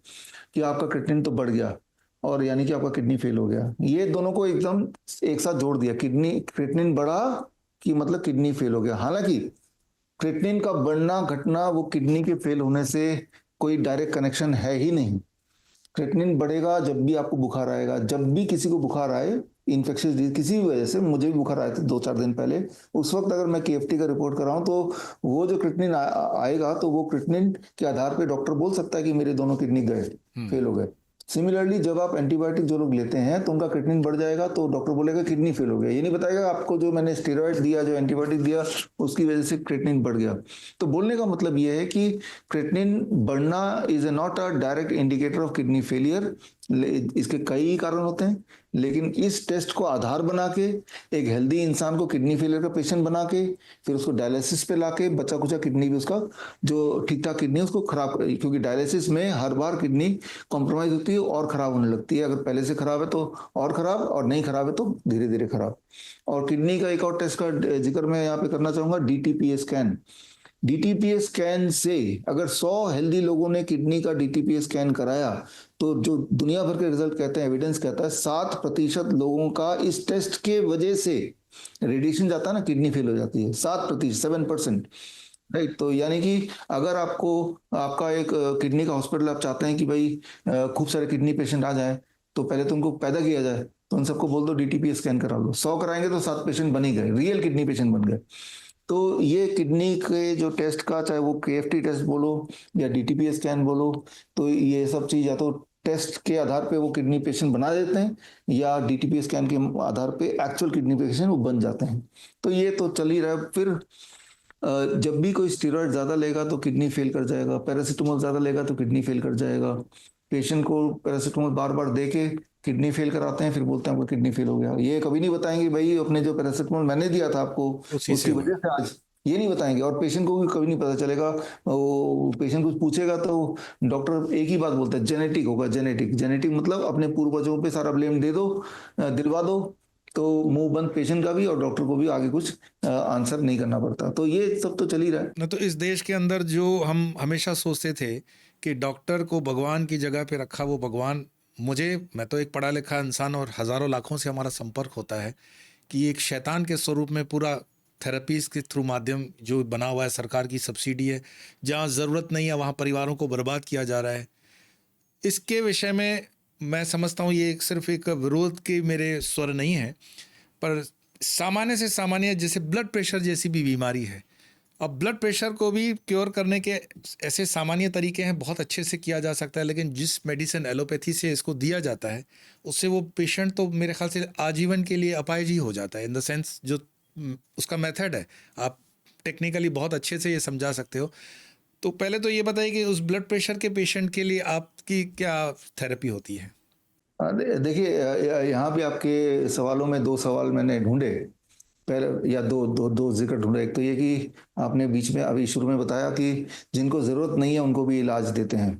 कि आपका क्रेटिनिन तो बढ़ गया और यानी कि आपका किडनी फेल हो गया। ये दोनों को एकदम एक साथ जोड़ दिया, किडनी क्रेटिनिन बढ़ा कि मतलब किडनी फेल हो गया। हालांकि क्रेटिनिन का बढ़ना घटना वो किडनी के फेल होने से कोई डायरेक्ट कनेक्शन है ही नहीं। क्रेटिनिन बढ़ेगा जब भी आपको बुखार आएगा, जब भी किसी को बुखार आए, इन्फेक्शियस डिजीज किसी भी वजह से, मुझे भी बुखार आए थे 2-4 दिन पहले, उस वक्त अगर मैं केएफटी का रिपोर्ट कर रहा हूँ तो वो जो क्रेटिनिन आएगा तो वो क्रेटिनिन के आधार पे डॉक्टर बोल सकता है कि मेरे दोनों किडनी गए, फेल हो गए। सिमिलरली जब आप एंटीबायोटिक जो लोग लेते हैं तो उनका क्रेटिनिन बढ़ जाएगा तो डॉक्टर बोलेगा किडनी फेल हो गया, ये नहीं बताएगा आपको जो मैंने स्टेरॉइड दिया, जो एंटीबायोटिक दिया उसकी वजह से क्रेटिनिन बढ़ गया। तो बोलने का मतलब ये है कि क्रेटिनिन बढ़ना is a not a direct indicator of kidney failure. इसके कई कारण होते हैं, लेकिन इस टेस्ट को आधार बना के एक हेल्दी इंसान को किडनी फेलियर का पेशेंट बना के फिर उसको डायलिसिस पे लाके बचा कुचा किडनी भी उसका जो ठीक ठाक किडनी उसको खराब, क्योंकि डायलिसिस में हर बार किडनी कॉम्प्रोमाइज होती है और खराब होने लगती है। अगर पहले से खराब है तो और खराब, और नहीं खराब है तो धीरे धीरे खराब। और किडनी का एक और टेस्ट का जिक्र मैं यहाँ पे करना चाहूंगा, डीटीपीए स्कैन। डीटीपीए स्कैन से अगर 100 हेल्दी लोगों ने किडनी का डीटीपीए स्कैन कराया तो जो दुनिया भर के रिजल्ट कहते हैं, एविडेंस कहता है 7% लोगों का इस टेस्ट के वजह से रेडिएशन जाता है ना, किडनी फेल हो जाती है। 7%, 7%। राइट। तो यानी कि अगर आपको आपका एक किडनी का हॉस्पिटल आप चाहते हैं कि भाई खूब सारे किडनी पेशेंट आ जाए, तो पहले तो उनको पैदा किया जाए, तो उन सबको बोल दो डीटीपीए स्कैन करा लो। 100 कराएंगे तो 7 पेशेंट बन ही गए, रियल किडनी पेशेंट बन गए। तो ये किडनी के जो टेस्ट का, चाहे वो केएफटी टेस्ट बोलो या डीटीपीए स्कैन बोलो, तो ये सब चीज या तो टेस्ट के आधार पे वो किडनी पेशेंट बना देते हैं या डीटीपीए स्कैन के आधार पे एक्चुअल किडनी पेशेंट वो बन जाते हैं। तो ये तो चल ही रहा है। फिर जब भी कोई स्टेरॉइड ज्यादा लेगा तो किडनी फेल कर जाएगा, पैरासीटामोल ज्यादा लेगा तो किडनी फेल कर जाएगा। पेशेंट को पैरासीटामोल बार बार दे के किडनी फेल कराते हैं, फिर बोलते हैं आपका किडनी फेल हो गया। ये कभी नहीं बताएंगे भाई अपने जो पैरासीटामोल मैंने दिया था आपको उसी से उसकी हुआ। वजह से आज, ये नहीं बताएंगे। और पेशेंट को भी कभी नहीं पता चलेगा। वो पेशेंट कुछ पूछेगा तो डॉक्टर एक ही बात बोलता है, जेनेटिक होगा। जेनेटिक, जेनेटिक मतलब अपने पूर्वजों पे सारा ब्लेम दे दो, दिलवा दो, तो मुंह बंद पेशेंट का भी और डॉक्टर को भी आगे कुछ आंसर नहीं करना पड़ता। तो ये सब तो चल ही रहा है। न तो इस देश के अंदर जो हम हमेशा सोचते थे कि डॉक्टर को भगवान की जगह पे रखा, वो भगवान, मैं तो एक पढ़ा लिखा इंसान और हज़ारों लाखों से हमारा संपर्क होता है, कि एक शैतान के स्वरूप में पूरा थेरेपीज़ के थ्रू माध्यम जो बना हुआ है, सरकार की सब्सिडी है, जहाँ ज़रूरत नहीं है वहाँ परिवारों को बर्बाद किया जा रहा है। इसके विषय में मैं समझता हूँ ये सिर्फ एक विरोध के मेरे स्वर नहीं है, पर सामान्य से सामान्य जैसे ब्लड प्रेशर जैसी भी बीमारी है, अब ब्लड प्रेशर को भी क्योर करने के ऐसे सामान्य तरीके हैं, बहुत अच्छे से किया जा सकता है, लेकिन जिस मेडिसिन एलोपैथी से इसको दिया जाता है उससे वो पेशेंट तो मेरे ख्याल से आजीवन के लिए अपाहिज ही हो जाता है। इन द सेंस जो उसका मेथड है, आप टेक्निकली बहुत अच्छे से ये समझा सकते हो। तो पहले तो ये बताइए कि उस ब्लड प्रेशर के पेशेंट के लिए आपकी क्या थेरेपी होती है? देखिए, यहाँ पे आपके सवालों में 2 सवाल मैंने ढूंढे, पहले या दो दो दो जिक्र ढूंढे। एक तो ये कि आपने बीच में अभी शुरू में बताया कि जिनको जरूरत नहीं है उनको भी इलाज देते हैं।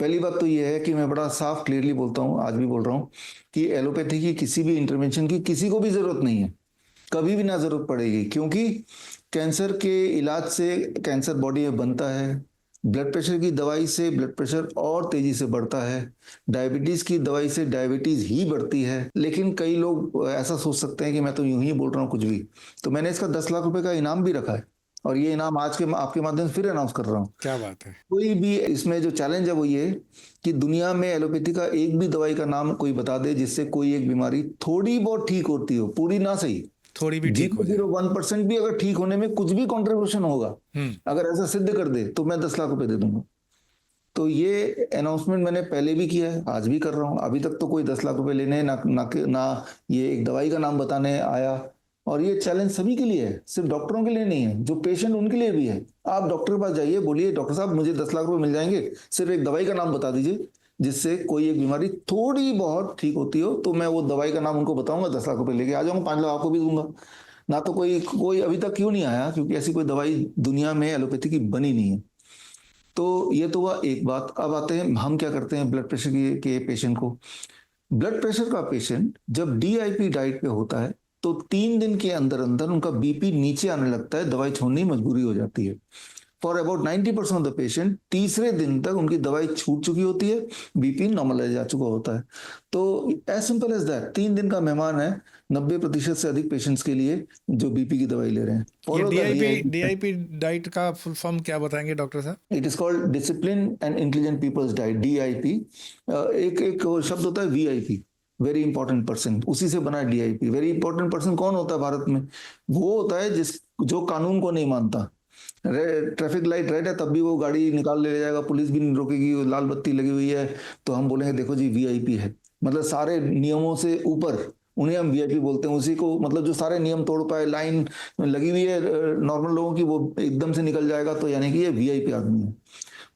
पहली बात तो ये है कि मैं बड़ा साफ क्लियरली बोलता हूँ, आज भी बोल रहा हूँ, कि एलोपैथी की किसी भी इंटरवेंशन की किसी को भी जरूरत नहीं है, कभी भी ना जरूरत पड़ेगी। क्योंकि कैंसर के इलाज से कैंसर बॉडी में बनता है, ब्लड प्रेशर की दवाई से ब्लड प्रेशर और तेजी से बढ़ता है, डायबिटीज की दवाई से डायबिटीज ही बढ़ती है। लेकिन कई लोग ऐसा सोच सकते हैं कि मैं तो यूं ही बोल रहा हूँ कुछ भी। तो मैंने इसका 10 लाख रुपए का इनाम भी रखा है, और ये इनाम आज के आपके माध्यम से फिर अनाउंस कर रहा हूँ। क्या बात है। कोई भी इसमें जो चैलेंज है वो ये कि दुनिया में एलोपैथी का एक भी दवाई का नाम कोई बता दे जिससे कोई एक बीमारी थोड़ी बहुत ठीक होती हो, पूरी ना सही, थोड़ी भी ठीक हो जाए। 0.01% भी अगर ठीक होने में कुछ भी कंट्रीब्यूशन होगा, अगर ऐसा सिद्ध कर दे तो मैं 10 लाख रुपए दे दूंगा। तो ये अनाउंसमेंट मैंने पहले भी किया है, आज भी कर रहा हूँ। अभी तक तो कोई 10 लाख रुपए लेने ना ये एक दवाई का नाम बताने आया। और ये चैलेंज सभी के लिए है, सिर्फ डॉक्टरों के लिए नहीं है, जो पेशेंट उनके लिए भी है। आप डॉक्टर के पास जाइए, बोलिए डॉक्टर साहब मुझे 10 लाख रुपए मिल जाएंगे, सिर्फ एक दवाई का नाम बता दीजिए जिससे कोई एक बीमारी थोड़ी बहुत ठीक होती हो, तो मैं वो दवाई का नाम उनको बताऊंगा, 10 लाख रुपए लेके आ जाऊंगा, 5 लाख आपको भी दूंगा। ना तो कोई कोई अभी तक क्यों नहीं आया, क्योंकि ऐसी कोई दवाई दुनिया में एलोपैथी की बनी नहीं है। तो ये तो हुआ एक बात। अब आते हैं हम क्या करते हैं ब्लड प्रेशर के पेशेंट को। ब्लड प्रेशर का पेशेंट जब डीआईपी डाइट पे होता है तो 3 दिन के अंदर अंदर उनका बीपी नीचे आने लगता है, दवाई छोड़नी मजबूरी हो जाती है। For about 90% of the patient तीसरे दिन तक उनकी दवाई छूट चुकी होती है, बीपी नॉर्मलाइज जा चुका होता है। तो एज सिंपल एज दैट, 3 दिन का मेहमान है 90% से अधिक पेशेंट्स के लिए जो बीपी की दवाई ले ररहे हैं। ये follow the DIP VIP. DIP diet का फुल फॉर्म क्या बताएंगे डॉक्टर साहब? It is called discipline and intelligent peoples diet, DIP. एक एक और शब्द होता है वीआईपी, वेरी इंपॉर्टेंट पर्सन, उसी से बना है डीआईपी। वेरी इंपॉर्टेंट पर्सन कौन होता है भारत में? वो होता है जो कानून को नहीं मानता। ट्रैफिक लाइट रेड है तब भी वो गाड़ी निकाल ले जाएगा, पुलिस भी नहीं रोकेगी, लाल बत्ती लगी हुई है तो हम बोलेंगे देखो जी वीआईपी है, मतलब सारे नियमों से ऊपर, उन्हें हम वीआईपी बोलते हैं। उसी को मतलब जो सारे नियम तोड़ पाए, लाइन लगी हुई है नॉर्मल लोगों की, वो एकदम से निकल जाएगा, तो यानी कि ये वीआईपी आदमी है।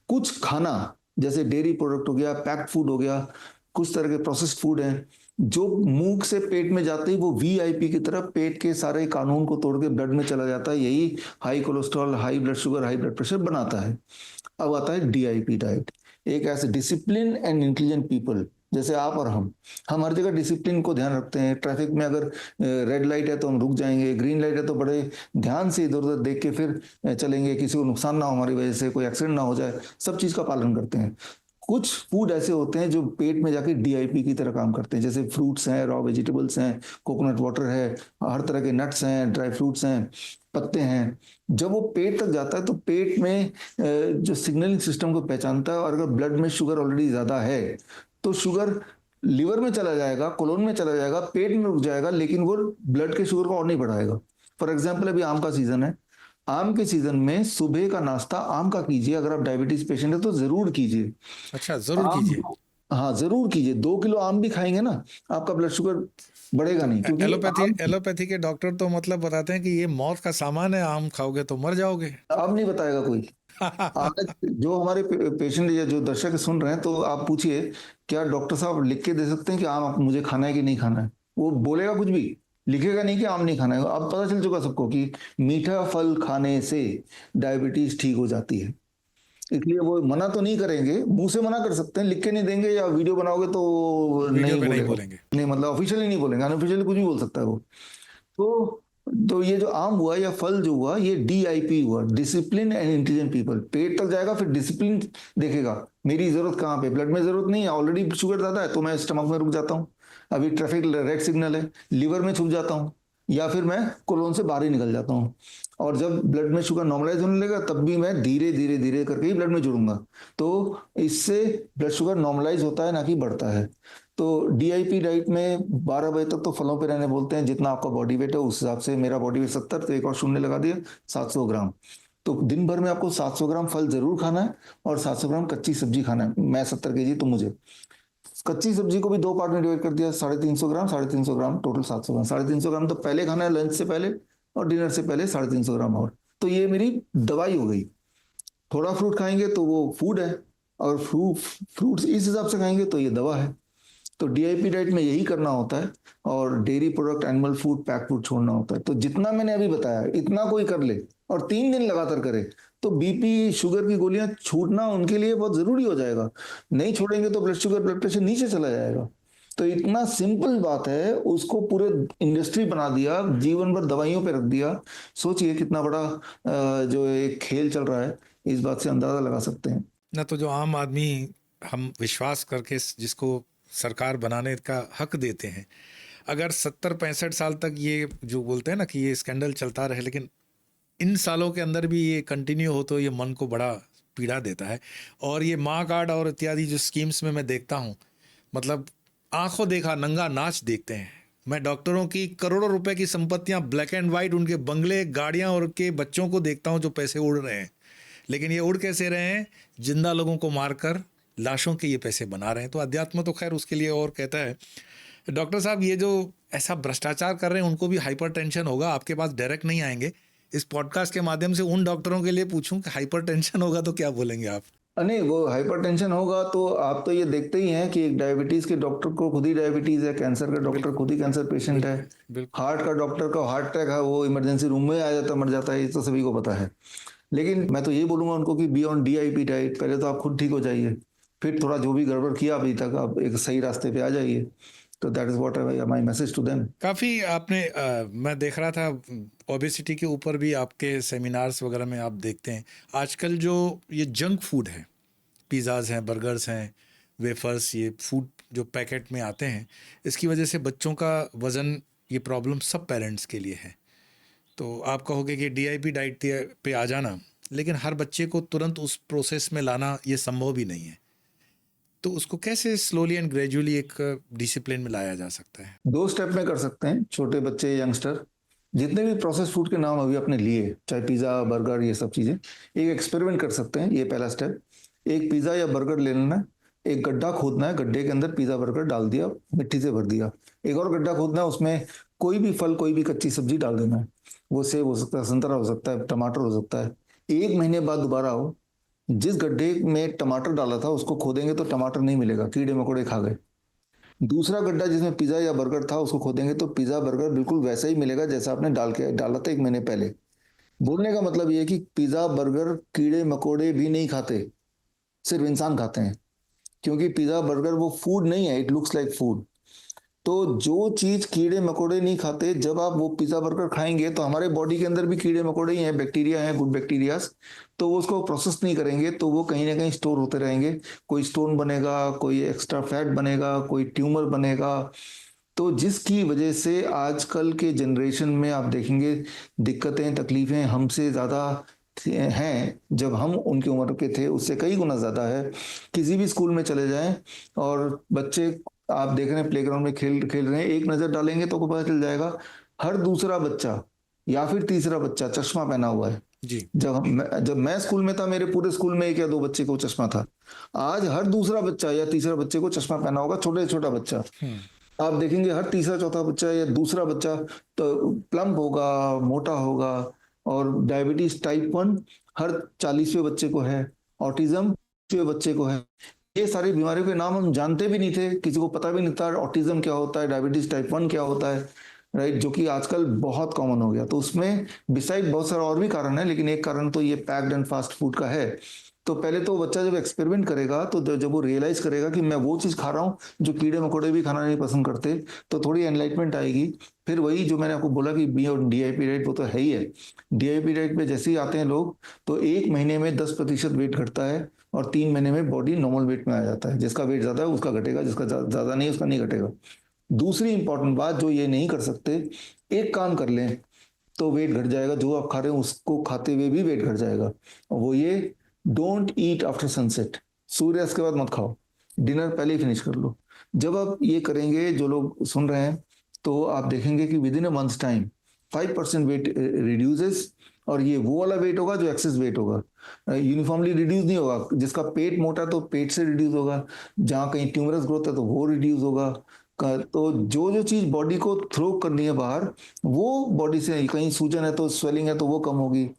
कुछ खाना जैसे डेयरी प्रोडक्ट हो गया, पैक्ड फूड हो गया, कुछ तरह के प्रोसेस्ड फूड हैं जो मुंह से पेट में जाते ही वो वीआईपी की तरफ पेट के सारे कानून को तोड़ के ब्लड में चला जाता है। यही high cholesterol, high blood sugar, high blood pressure बनाता है। अब आता है डीआईपी डाइट। एक ऐसे डिसिप्लिन एंड इंटेलिजेंट पीपल जैसे आप और हम हर जगह डिसिप्लिन को ध्यान रखते हैं। ट्रैफिक में अगर रेड लाइट है तो हम रुक जाएंगे, ग्रीन लाइट है तो बड़े ध्यान से इधर उधर देख के फिर चलेंगे, किसी को नुकसान ना हो, हमारी वजह से कोई एक्सीडेंट ना हो जाए, सब चीज का पालन करते हैं। कुछ फूड ऐसे होते हैं जो पेट में जाके डीआईपी की तरह काम करते हैं, जैसे फ्रूट्स हैं, रॉ वेजिटेबल्स हैं, कोकोनट वाटर है, हर तरह के नट्स हैं, ड्राई फ्रूट्स हैं, पत्ते हैं। जब वो पेट तक जाता है तो पेट में जो सिग्नलिंग सिस्टम को पहचानता है, और अगर ब्लड में शुगर ऑलरेडी ज्यादा है तो शुगर लिवर में चला जाएगा, कोलोन में चला जाएगा, पेट में रुक जाएगा, लेकिन वो ब्लड के शुगर को और नहीं बढ़ाएगा। फॉर एग्जाम्पल अभी आम का सीजन है, आम के सीजन में सुबह का नाश्ता आम का कीजिए। अगर आप डायबिटीज पेशेंट है तो जरूर कीजिए। अच्छा, जरूर आम, कीजिए। हाँ जरूर कीजिए। 2 किलो आम भी खाएंगे ना, आपका ब्लड शुगर बढ़ेगा नहीं, क्योंकि आम एलोपैथी के डॉक्टर तो मतलब बताते हैं कि ये मौत का सामान है, आम खाओगे तो मर जाओगे। अब नहीं बताएगा कोई। आज जो हमारे पेशेंट या जो दर्शक सुन रहे हैं, तो आप पूछिए क्या डॉक्टर साहब लिख के दे सकते हैं कि आम मुझे खाना है कि नहीं खाना है? वो बोलेगा कुछ भी, लिखेगा नहीं कि आम नहीं खाना है। अब पता चल चुका सबको कि मीठा फल खाने से डायबिटीज ठीक हो जाती है। इसलिए वो मना तो नहीं करेंगे, मुंह से मना कर सकते हैं, लिख के नहीं देंगे, या वीडियो बनाओगे तो वीडियो नहीं पे नहीं बोलेगा। बोलेंगे। नहीं मतलब ऑफिशियली नहीं बोलेंगे, अनऑफिशियली कुछ भी बोल सकता है वो। तो ये जो आम हुआ या फल जो हुआ, ये डीआईपी हुआ, डिसिप्लिन एंड इंटेलिजेंट पीपल। पेट तक जाएगा, फिर डिसिप्लिन देखेगा, मेरी जरूरत कहाँ पे, ब्लड में जरूरत नहीं है, ऑलरेडी शुगर ज्यादा है तो मैं स्टमक में रुक जाता हूँ, अभी ट्रैफिक रेड सिग्नल है, लिवर में छुप जाता हूँ, या फिर मैं कोलोन से बाहर ही निकल जाता हूँ। और जब ब्लड में शुगर नॉर्मलाइज होने लगेगा तब भी मैं धीरे धीरे धीरे करके ही ब्लड में जुड़ूंगा। तो इससे ब्लड शुगर नॉर्मलाइज होता है, ना कि बढ़ता है। तो डीआईपी डाइट में 12 बजे तक तो फलों पे रहने बोलते हैं, जितना आपका बॉडी वेट है उस हिसाब से। मेरा बॉडी वेट 70, तो एक और शून्य लगा दिया, 700 ग्राम। तो दिन भर में आपको 700 ग्राम फल जरूर खाना है, और 700 ग्राम कच्ची सब्जी खाना है। मैं 70 केजी, तो मुझे कच्ची सब्जी को भी 2 पार्ट में डिवाइड कर दिया, 350 ग्राम, 350 ग्राम, टोटल 700 ग्राम। 350 ग्राम तो पहले खाना है लंच से पहले, और डिनर से पहले 350 ग्राम और। तो ये मेरी दवाई हो गई। थोड़ा फ्रूट खाएंगे तो वो फूड है, और फ्रूट्स इस हिसाब से खाएंगे तो ये दवा है। तो डीआईपी डाइट में यही करना होता है, और dairy product, animal food, pack food छोड़ना होता है। तो जितना मैंने अभी बताया इतना कोई कर ले और 3 दिन लगातार करे, तो बीपी शुगर की गोलियां छूटना उनके लिए बहुत जरूरी हो जाएगा। नहीं छोड़ेंगे तो ब्लड शुगर, ब्लड प्रेशर नीचे चला जाएगा। तो इतना सिंपल बात है, उसको पूरे इंडस्ट्री बना दिया, जीवन भर दवाइयों पे रख दिया। सोचिए कितना बड़ा जो एक खेल चल रहा है, इस बात से अंदाजा लगा सकते हैं ना। तो जो आम आदमी हम विश्वास करके जिसको सरकार बनाने का हक देते हैं, अगर 70-65 साल तक ये जो बोलते हैं ना कि ये स्कैंडल चलता रहे, लेकिन इन सालों के अंदर भी ये कंटिन्यू हो, तो ये मन को बड़ा पीड़ा देता है। और ये माँ कार्ड और इत्यादि जो स्कीम्स में मैं देखता हूँ, मतलब आंखों देखा नंगा नाच देखते हैं। मैं डॉक्टरों की करोड़ों रुपए की संपत्तियां, ब्लैक एंड वाइट, उनके बंगले, गाड़ियां और उनके बच्चों को देखता हूं जो पैसे उड़ रहे हैं। लेकिन ये उड़ कैसे रहे हैं? जिंदा लोगों को मारकर लाशों के ये पैसे बना रहे हैं। तो अध्यात्म तो खैर उसके लिए और कहता है। डॉक्टर साहब, ये जो ऐसा भ्रष्टाचार कर रहे हैं उनको भी हाइपर टेंशन होगा, आपके पास डायरेक्ट नहीं आएंगे। इस पॉडकास्ट के माध्यम से उन डॉक्टरों के लिए पूछूं कि हाइपर टेंशन होगा तो क्या बोलेंगे आप? नहीं, वो हाइपरटेंशन होगा तो आप तो ये देखते ही हैं कि एक डायबिटीज के डॉक्टर को खुद ही डायबिटीज है, कैंसर का डॉक्टर खुद ही कैंसर पेशेंट है, हार्ट का डॉक्टर का हार्ट अटैक है, वो इमरजेंसी रूम में आ जाता, मर जाता है, ये तो सभी को पता है। लेकिन मैं तो ये बोलूंगा उनको कि बी ऑन DIP डाइट। पहले तो आप खुद ठीक हो जाइए, फिर थोड़ा जो भी गड़बड़ किया अभी तक आप एक सही रास्ते पे आ जाइए। तो that is what my message to them. काफ़ी आपने मैं देख रहा था ओबेसिटी के ऊपर भी आपके सेमिनार्स वगैरह में आप देखते हैं आजकल जो ये जंक फूड है, पिज़्ज़ाज़ हैं, बर्गर्स हैं, वेफर्स, ये फूड जो पैकेट में आते हैं, इसकी वजह से बच्चों का वज़न, ये प्रॉब्लम सब पेरेंट्स के लिए है। तो आप कहोगे कि DIP डाइट पे आ जाना, लेकिन हर बच्चे को तुरंत उस प्रोसेस में लाना ये संभव भी नहीं है। तो उसको कैसे स्लोली एंड ग्रेजुअली एक डिसिप्लिन में लाया जा सकता है? 2 स्टेप में कर सकते हैं। छोटे बच्चे, यंगस्टर, जितने भी प्रोसेस फूड के नाम अभी आपने लिए, चाहे पिज्ज़ा, बर्गर, ये सब चीज़ें, एक एक्सपेरिमेंट कर सकते हैं। ये पहला स्टेप। एक पिज़्ज़ा या बर्गर ले लेना, एक गड्ढा खोदना है, गड्ढे के अंदर पिज़्ज़ा बर्गर डाल दिया, मिट्टी से भर दिया। एक और गड्ढा खोदना है, उसमें कोई भी फल, कोई भी कच्ची सब्जी डाल देना है। वो सेब हो सकता है, संतरा हो सकता है, टमाटर हो सकता है। 1 महीने बाद दोबारा आओ, जिस गड्ढे में टमाटर डाला था उसको खोदेंगे तो टमाटर नहीं मिलेगा, कीड़े मकोड़े खा गए। दूसरा गड्ढा जिसमें पिज्जा या बर्गर था उसको खोदेंगे तो पिज्जा बर्गर बिल्कुल वैसा ही मिलेगा जैसा आपने डाला था 1 महीने पहले। बोलने का मतलब ये है कि पिज्जा बर्गर कीड़े मकोड़े भी नहीं खाते, सिर्फ इंसान खाते हैं। क्योंकि पिज्जा बर्गर वो फूड नहीं है, इट लुक्स लाइक फूड। तो जो चीज कीड़े मकोड़े नहीं खाते, जब आप वो पिज्जा बर्गर खाएंगे तो हमारे बॉडी के अंदर भी कीड़े मकोड़े ही हैं, बैक्टीरिया हैं, गुड बैक्टीरियाज। तो वो उसको प्रोसेस नहीं करेंगे तो वो कहीं ना कहीं स्टोर होते रहेंगे। कोई स्टोन बनेगा, कोई एक्स्ट्रा फैट बनेगा, कोई ट्यूमर बनेगा। तो जिसकी वजह से आजकल के जनरेशन में आप देखेंगे दिक्कतें, तकलीफें हमसे ज़्यादा हैं। जब हम उनकी उम्र के थे उससे कई गुना ज़्यादा है। किसी भी स्कूल में चले जाएं और बच्चे आप देख रहे हैं प्लेग्राउंड में खेल खेल रहे हैं, एक नज़र डालेंगे तो आपको पता चल जाएगा हर दूसरा बच्चा या फिर तीसरा बच्चा चश्मा पहना हुआ है। जी। जब मैं स्कूल में था मेरे पूरे स्कूल में 1 या 2 बच्चे को चश्मा था। आज हर दूसरा बच्चा या तीसरा बच्चे को चश्मा पहना होगा, छोटे छोटा बच्चा। हम्म। आप देखेंगे हर तीसरा चौथा बच्चा या दूसरा बच्चा तो प्लम्प होगा, मोटा होगा। और डायबिटीज टाइप 1 हर 40वें बच्चे को है। ऑटिज्म 40वें बच्चे को है। ये सारी बीमारियों के नाम हम जानते भी नहीं थे, किसी को पता भी नहीं था ऑटिज्म क्या होता है, डायबिटीज टाइप 1 क्या होता है, राइट, जो कि आजकल बहुत कॉमन हो गया। तो उसमें बिसाइड बहुत सारा और भी कारण है, लेकिन एक कारण तो ये पैक्ड एंड फास्ट फूड का है। तो पहले तो बच्चा जब एक्सपेरिमेंट करेगा तो जब वो रियलाइज करेगा कि मैं वो चीज खा रहा हूँ जो कीड़े मकोड़े भी खाना नहीं पसंद करते, तो थोड़ी एनलाइटमेंट आएगी। फिर वही जो मैंने आपको बोला कि बी और DIP डाइट, वो तो है ही है। DIP डाइट पे जैसे ही आते हैं लोग तो 1 महीने में 10% वेट घटता है और 3 महीने में बॉडी नॉर्मल वेट में आ जाता है। जिसका वेट ज्यादा है उसका घटेगा, जिसका ज्यादा नहीं उसका नहीं घटेगा। दूसरी इंपॉर्टेंट बात जो ये नहीं कर सकते, एक काम कर लें तो वेट घट जाएगा, जो आप खा रहे हो उसको खाते हुए भी वेट घट जाएगा। और वो ये, डोंट ईट आफ्टर सनसेट। सूर्यास्त के बाद मत खाओ, डिनर पहले ही फिनिश कर लो। जब आप ये करेंगे, जो लोग सुन रहे हैं, तो आप देखेंगे कि within a month's time 5% weight reduces. और ये वो वाला वेट होगा जो एक्सेस वेट होगा, यूनिफॉर्मली रिड्यूस नहीं होगा। जिसका पेट मोटा है तो पेट से रिड्यूस होगा, जहाँ कहीं ट्यूमरस ग्रोथ है तो वो रिड्यूस होगा। तो जो जो चीज बॉडी को थ्रो करनी है बाहर, वो बॉडी से, कहीं सूजन है तो स्वेलिंग है तो वो कम होगी।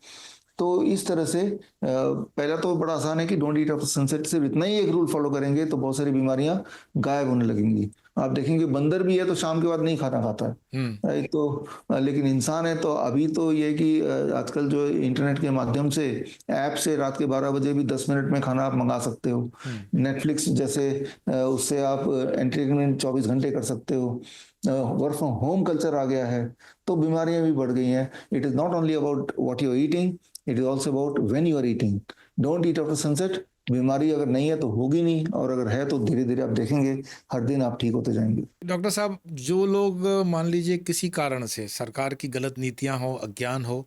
तो इस तरह से पहला तो बड़ा आसान है कि डोंट ईट आफ्टर सनसेट। सिर्फ इतना ही एक रूल फॉलो करेंगे तो बहुत सारी बीमारियां गायब होने लगेंगी। आप देखेंगे बंदर भी है तो शाम के बाद नहीं खाना खाता है, हम्म। राइट। तो लेकिन इंसान है तो अभी तो ये है कि आजकल जो इंटरनेट के माध्यम से ऐप से रात के 12 बजे भी 10 मिनट में खाना आप मंगा सकते हो। हम्म। नेटफ्लिक्स जैसे उससे आप एंटरटेनमेंट 24 घंटे कर सकते हो। वर्क फ्रॉम होम कल्चर आ गया है तो बीमारियां भी बढ़ गई हैं। It is not only about what you are eating, it is also about when you are eating. Don't eat after sunset. बीमारी अगर नहीं है तो होगी नहीं, और अगर है तो धीरे धीरे आप देखेंगे हर दिन आप ठीक होते जाएंगे। डॉक्टर साहब, जो लोग मान लीजिए किसी कारण से सरकार की गलत नीतियां हो, अज्ञान हो,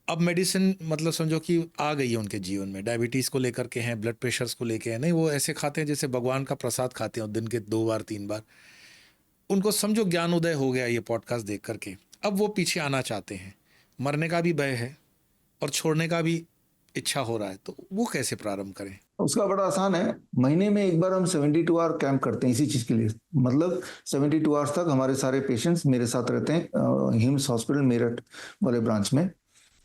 अब मेडिसिन मतलब समझो कि आ गई है उनके जीवन में, डायबिटीज़ को लेकर के हैं, ब्लड प्रेशर्स को लेके हैं, नहीं वो ऐसे खाते हैं जैसे भगवान का प्रसाद खाते हैं दिन के 2 बार 3 बार, उनको समझो ज्ञान उदय हो गया ये पॉडकास्ट देख करके, अब वो पीछे आना चाहते हैं, मरने का भी भय है और छोड़ने का भी इच्छा हो रहा है, तो वो कैसे प्रारंभ करें? उसका बड़ा आसान है। महीने में एक बार हम 72 आवर कैंप करते हैं इसी चीज के लिए। मतलब 72 आवर्स तक हमारे सारे पेशेंट्स मेरे साथ रहते हैं हिम्स हॉस्पिटल मेरठ वाले ब्रांच में।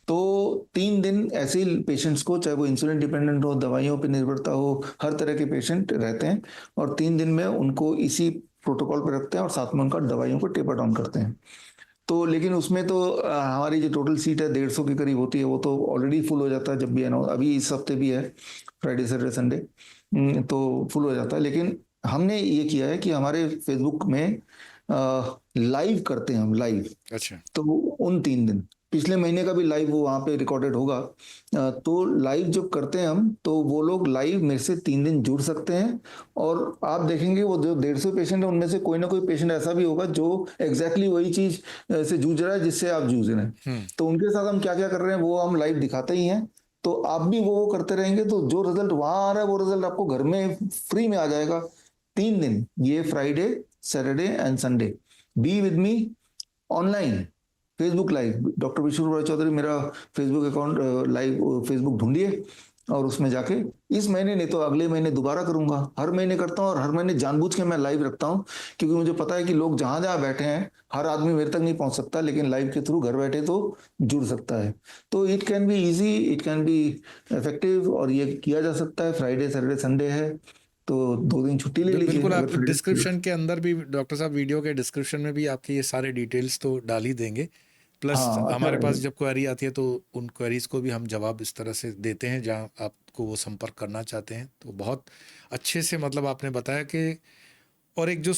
तो 3 दिन ऐसे ही पेशेंट्स को, चाहे वो इंसुलिन डिपेंडेंट हो, दवाइयों पर निर्भरता हो, हर तरह के पेशेंट रहते हैं। और 3 दिन में उनको इसी प्रोटोकॉल पर रखते हैं और साथ में उनका दवाइयों को टेपर डाउन करते हैं। तो लेकिन उसमें तो हमारी जो टोटल सीट है 150 के करीब होती है, वो तो ऑलरेडी फुल हो जाता है जब भी अनाउंस, अभी इस हफ्ते भी है फ्राइडे सैटरडे संडे, तो फुल हो जाता है। लेकिन हमने ये किया है कि हमारे फेसबुक में लाइव करते हैं हम लाइव। अच्छा। तो उन 3 दिन पिछले महीने का भी लाइव वो वहाँ पे रिकॉर्डेड होगा। तो लाइव जब करते हैं हम, तो वो लोग लाइव मेरे से 3 दिन जुड़ सकते हैं। और आप देखेंगे वो जो 150 पेशेंट है उनमें से कोई ना कोई पेशेंट ऐसा भी होगा जो एग्जैक्टली वही चीज से जूझ रहा है जिससे आप जूझ रहे हैं। तो उनके साथ हम क्या क्या कर रहे हैं वो हम लाइव दिखाते ही हैं। तो आप भी वो करते रहेंगे तो जो रिजल्ट वहां आ रहा है वो रिजल्ट आपको घर में फ्री में आ जाएगा। 3 दिन, ये Friday Saturday and Sunday, be with me online Facebook live. Doctor Vishnu Chaudhary मेरा फेसबुक अकाउंट लाइव फेसबुक ढूंढिए और उसमें जाके, इस महीने नहीं तो अगले महीने दोबारा करूंगा। हर महीने करता हूँ और हर महीने जानबूझ के मैं लाइव रखता हूँ, क्योंकि मुझे पता है कि लोग जहां जहां बैठे हैं हर आदमी मेरे तक नहीं पहुंच सकता, लेकिन लाइव के थ्रू घर बैठे तो जुड़ सकता है। तो it can be easy, it can be effective, और ये किया जा सकता है। फ्राइडे सैटरडे संडे है तो 2 दिन छुट्टी ले लीजिए बिल्कुल, अगर आप फ्राइडे। डिस्क्रिप्शन के अंदर भी डॉक्टर साहब, वीडियो के डिस्क्रिप्शन में भी आपके ये सारे डिटेल्स तो डाल ही देंगे। प्लस हाँ अच्छा हमारे पास रहेगा। जब क्वेरी आती है तो उन क्वेरीज को भी हम जवाब इस तरह से देते हैं जहां आपको वो संपर्क करना चाहते हैं। तो बहुत अच्छे से मतलब आपने बताया कि, और एक जो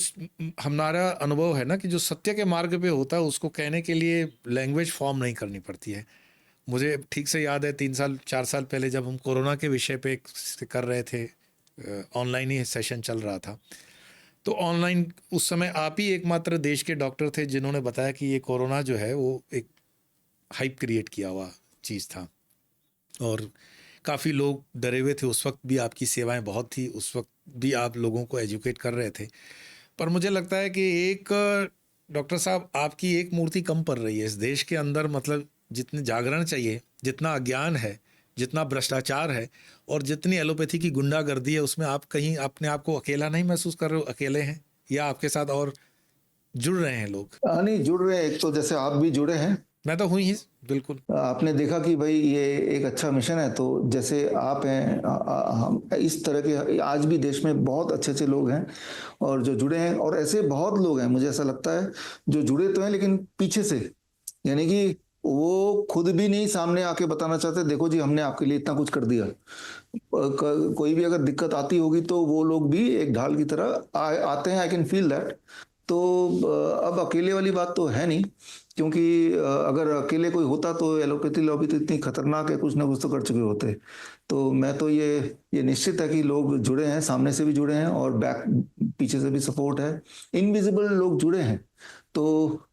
हमारा अनुभव है ना कि जो सत्य के मार्ग पे होता है उसको कहने के लिए लैंग्वेज फॉर्म नहीं करनी पड़ती है। मुझे ठीक से याद है 3 साल 4 साल पहले जब हम कोरोना के विषय पे कर रहे थे, ऑनलाइन ही सेशन चल रहा था, तो ऑनलाइन उस समय आप ही एकमात्र देश के डॉक्टर थे जिन्होंने बताया कि ये कोरोना जो है वो एक हाइप क्रिएट किया हुआ चीज़ था। और काफ़ी लोग डरे हुए थे, उस वक्त भी आपकी सेवाएं बहुत थी, उस वक्त भी आप लोगों को एजुकेट कर रहे थे। पर मुझे लगता है कि एक डॉक्टर साहब आपकी एक मूर्ति कम पड़ रही है इस देश के अंदर। मतलब जितने जागरण चाहिए, जितना अज्ञान है, जितना भ्रष्टाचार है और जितनी एलोपैथी की गुंडागर्दी है, उसमें आप कहीं अपने आप को अकेला नहीं महसूस कर रहे हो? अकेले हैं या आपके साथ और जुड़ रहे हैं लोग? नहीं, जुड़ रहे हैं, एक तो जैसे आप भी जुड़े हैं। मैं तो हुई ही बिल्कुल। आपने देखा कि भाई ये एक अच्छा मिशन है, तो जैसे आप हैं, हम इस तरह के आज भी देश में बहुत अच्छे अच्छे लोग हैं और जो जुड़े हैं, और ऐसे बहुत लोग हैं मुझे ऐसा लगता है जो जुड़े तो हैं लेकिन पीछे से, यानी कि वो खुद भी नहीं सामने आके बताना चाहते देखो जी हमने आपके लिए इतना कुछ कर दिया। कोई भी अगर दिक्कत आती होगी तो वो लोग भी एक ढाल की तरह आते हैं, आई कैन फील दैट। तो अब अकेले वाली बात तो है नहीं, क्योंकि अगर अकेले कोई होता तो एलोपैथी लॉबी तो इतनी खतरनाक है, कुछ ना कुछ तो कर चुके होते। तो मैं तो ये निश्चित है कि लोग जुड़े हैं, सामने से भी जुड़े हैं और बैक पीछे से भी सपोर्ट है, इनविजिबल लोग जुड़े हैं। तो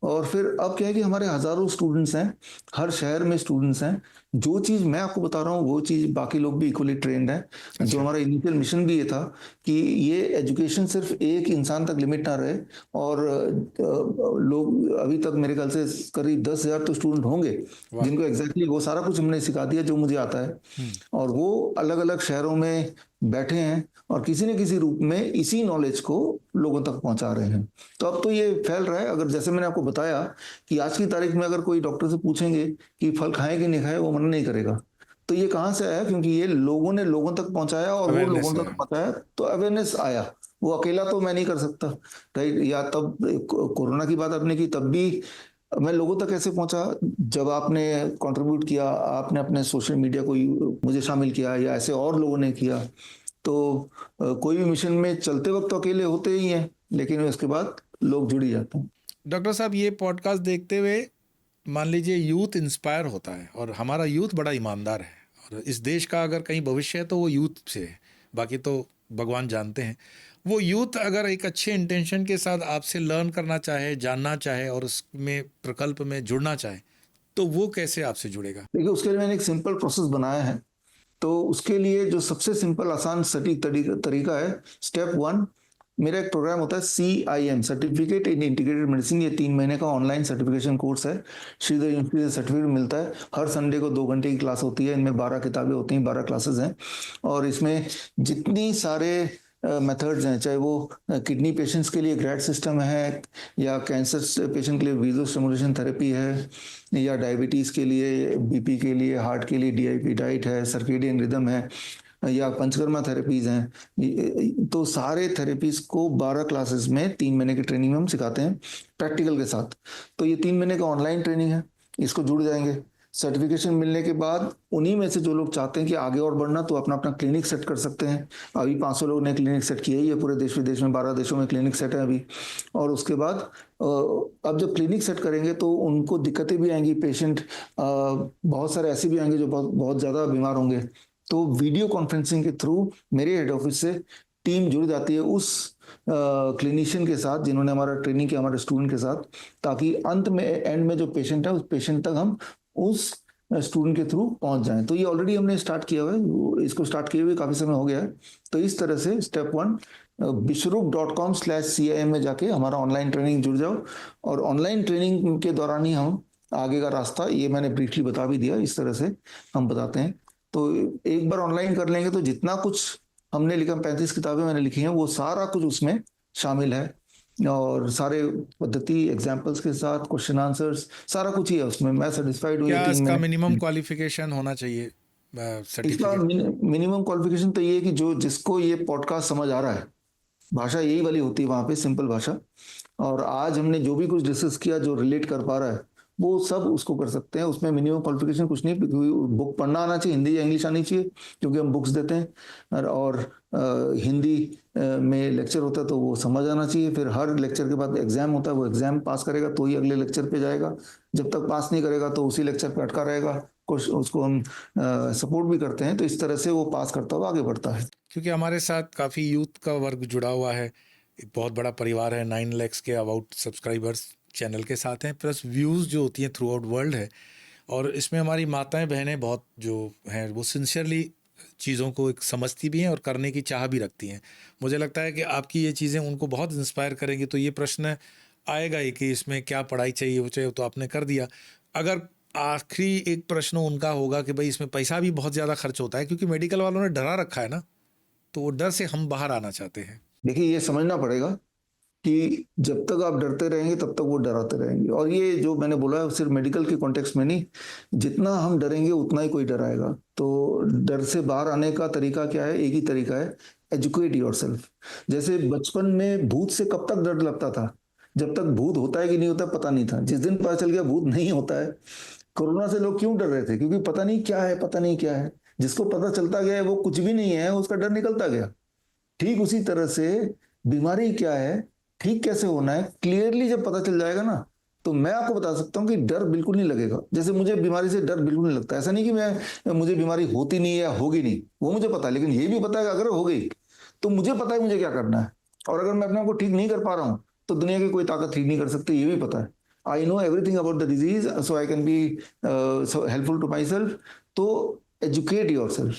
और फिर अब क्या है कि हमारे हजारों स्टूडेंट्स हैं, हर शहर में स्टूडेंट्स हैं। जो चीज मैं आपको बता रहा हूँ वो चीज बाकी लोग भी इक्वली ट्रेंड है। जो अच्छा। हमारा इनिशियल मिशन भी ये था कि ये एजुकेशन सिर्फ एक इंसान तक लिमिट ना रहे, और लोग अभी तक मेरे ख्याल से करीब 10,000 तो स्टूडेंट होंगे वाह। जिनको एग्जैक्टली वो सारा कुछ हमने सिखा दिया जो मुझे आता है। और वो अलग अलग शहरों में बैठे हैं और किसी न किसी रूप में इसी नॉलेज को लोगों तक पहुंचा रहे हैं। तो अब तो ये फैल रहा है। अगर जैसे मैंने आपको बताया कि आज की तारीख में अगर कोई डॉक्टर से पूछेंगे कि फल खाएं कि नहीं खाएं, वो मना नहीं करेगा। तो ये कहाँ से आया? क्योंकि ये लोगों ने लोगों तक पहुंचाया और वो अवेयरनेस लोगों है। तक पहुंचाया तो अवेयरनेस आया। वो अकेला तो मैं नहीं कर सकता, राइट? या तब कोरोना की बात आपने की तब भी मैं लोगों तक कैसे पहुंचा? जब आपने कंट्रीब्यूट किया, आपने अपने सोशल मीडिया को मुझे शामिल किया या ऐसे और लोगों ने किया। तो कोई भी मिशन में चलते वक्त तो अकेले होते ही हैं, लेकिन उसके बाद लोग जुड़ ही जाते हैं। डॉक्टर साहब, ये पॉडकास्ट देखते हुए मान लीजिए यूथ इंस्पायर होता है, और हमारा यूथ बड़ा ईमानदार है, और इस देश का अगर कहीं भविष्य है तो वो यूथ से है। बाकी तो भगवान जानते हैं। वो यूथ अगर एक अच्छे इंटेंशन के साथ आपसे लर्न करना चाहे, जानना चाहे और उसमें प्रकल्प में जुड़ना चाहे, तो वो कैसे आपसे जुड़ेगा? देखिए, उसके लिए मैंने एक सिंपल प्रोसेस बनाया है। तो उसके लिए जो सबसे सिंपल आसान सटीक तरीका है, स्टेप 1, मेरा एक प्रोग्राम होता है CIM, certificate in integrated medicine. ये 3 महीने का ऑनलाइन सर्टिफिकेशन कोर्स है। श्रीधर यूनिवर्सिटी से सर्टिफिकेट मिलता है। हर संडे को 2 घंटे की क्लास होती है। इनमें 12 किताबें होती हैं, 12 क्लासेस हैं। और इसमें जितनी सारे मेथड्स हैं, चाहे वो किडनी पेशेंट्स के लिए ग्रैड सिस्टम है, या कैंसर पेशेंट के लिए वीजो स्टिमुलेशन थेरेपी है, या डायबिटीज़ के लिए, BP के लिए, हार्ट के लिए DIP डाइट है, सर्केडियन रिदम है, या पंचकर्मा थेरेपीज हैं, तो सारे थेरेपीज को 12 क्लासेस में 3 महीने की ट्रेनिंग में हम सिखाते हैं प्रैक्टिकल के साथ। तो ये 3 महीने का ऑनलाइन ट्रेनिंग है, इसको जुड़ जाएंगे। सर्टिफिकेशन मिलने के बाद उन्हीं में से जो लोग चाहते हैं कि आगे और बढ़ना, तो अपना अपना क्लिनिक सेट कर सकते हैं। अभी 500 लोग ने क्लिनिक सेट किया ही है पूरे देश विदेश में, 12 देशों में क्लिनिक सेट है अभी। और उसके बाद अब जब क्लिनिक सेट करेंगे तो उनको दिक्कतें भी आएंगी, पेशेंट बहुत सारे ऐसे भी आएंगे जो बहुत बहुत ज़्यादा बीमार होंगे। तो वीडियो कॉन्फ्रेंसिंग के थ्रू मेरे हेड ऑफिस से टीम जुड़ जाती है उस क्लिनिशियन के साथ जिन्होंने हमारा ट्रेनिंग किया, हमारे स्टूडेंट के साथ, ताकि अंत में एंड में जो पेशेंट है उस पेशेंट तक हम उस स्टूडेंट के थ्रू पहुंच जाएं। तो ये ऑलरेडी हमने स्टार्ट किया हुआ है, इसको स्टार्ट किए हुए काफ़ी समय हो गया है। तो इस तरह से स्टेप 1 bishrup.com/CIM में जाके हमारा ऑनलाइन ट्रेनिंग जुड़ जाओ, और ऑनलाइन ट्रेनिंग के दौरान ही हम आगे का रास्ता, ये मैंने ब्रीफली बता भी दिया, इस तरह से हम बताते हैं। तो एक बार ऑनलाइन कर लेंगे तो जितना कुछ हमने लिखा, 35 किताबें मैंने लिखी हैं, वो सारा कुछ उसमें शामिल है, और सारे पद्धति एग्जाम्पल्स के साथ क्वेश्चन आंसर्स सारा कुछ ही है उसमें। मैं सेटिस्फाइड हूँ ये क्या 3 इसका महीने। मिनिमम क्वालिफिकेशन होना चाहिए, इसका सर्टिफिकेट? मिनिमम क्वालिफिकेशन तो ये है कि जो जिसको ये पॉडकास्ट समझ आ रहा है, भाषा यही वाली होती है वहाँ पे, सिंपल भाषा, और आज हमने जो भी कुछ डिस्कस किया जो रिलेट कर पा रहा है वो सब उसको कर सकते हैं। उसमें मिनिमम क्वालिफिकेशन कुछ नहीं, बुक पढ़ना आना चाहिए, हिंदी या इंग्लिश आनी चाहिए, क्योंकि हम बुक्स देते हैं। और हिंदी में लेक्चर होता है तो वो समझ आना चाहिए। फिर हर लेक्चर के बाद एग्जाम होता है, वो एग्जाम पास करेगा तो ही अगले लेक्चर पे जाएगा। जब तक पास नहीं करेगा तो उसी लेक्चर पे अटका रहेगा। कुछ उसको हम सपोर्ट भी करते हैं, तो इस तरह से वो पास करता हुआ आगे बढ़ता है। क्योंकि हमारे साथ काफ़ी यूथ का वर्ग जुड़ा हुआ है, एक बहुत बड़ा परिवार है, 9 lakhs के अबाउट सब्सक्राइबर्स चैनल के साथ हैं, प्लस व्यूज़ जो होती हैं थ्रू आउट वर्ल्ड है। और इसमें हमारी माताएं बहनें बहुत जो हैं वो सिंसियरली चीज़ों को एक समझती भी हैं और करने की चाह भी रखती हैं। मुझे लगता है कि आपकी ये चीज़ें उनको बहुत इंस्पायर करेंगी। तो ये प्रश्न आएगा ही कि इसमें क्या पढ़ाई चाहिए, वो चाहिए, तो आपने कर दिया। अगर आखिरी एक प्रश्न उनका होगा कि भाई इसमें पैसा भी बहुत ज़्यादा खर्च होता है, क्योंकि मेडिकल वालों ने डरा रखा है ना, तो वो डर से हम बाहर आना चाहते हैं। देखिए, ये समझना पड़ेगा कि जब तक आप डरते रहेंगे तब तक वो डराते रहेंगे। और ये जो मैंने बोला है सिर्फ मेडिकल के कॉन्टेक्स्ट में नहीं, जितना हम डरेंगे उतना ही कोई डराएगा। तो डर से बाहर आने का तरीका क्या है? एक ही तरीका है, एजुकेट योरसेल्फ। जैसे बचपन में भूत से कब तक डर लगता था? जब तक भूत होता है कि नहीं होता पता नहीं था। जिस दिन पता चल गया भूत नहीं होता है, कोरोना से लोग क्यों डर रहे थे? क्योंकि पता नहीं क्या है, पता नहीं क्या है। जिसको पता चलता गया वो कुछ भी नहीं है, उसका डर निकलता गया। ठीक उसी तरह से बीमारी क्या है, ठीक कैसे होना है, क्लियरली जब पता चल जाएगा ना, तो मैं आपको बता सकता हूँ कि डर बिल्कुल नहीं लगेगा। जैसे मुझे बीमारी से डर बिल्कुल नहीं लगता। ऐसा नहीं कि मुझे बीमारी होती नहीं है या होगी नहीं, वो मुझे पता है। लेकिन ये भी पता है कि अगर हो गई तो मुझे पता है मुझे क्या करना है। और अगर मैं अपने आप को ठीक नहीं कर पा रहा हूँ तो दुनिया की कोई ताकत ठीक नहीं कर सकती, ये भी पता है। I know everything about the disease, so I can be so helpful to myself. तो एजुकेट योर सेल्फ,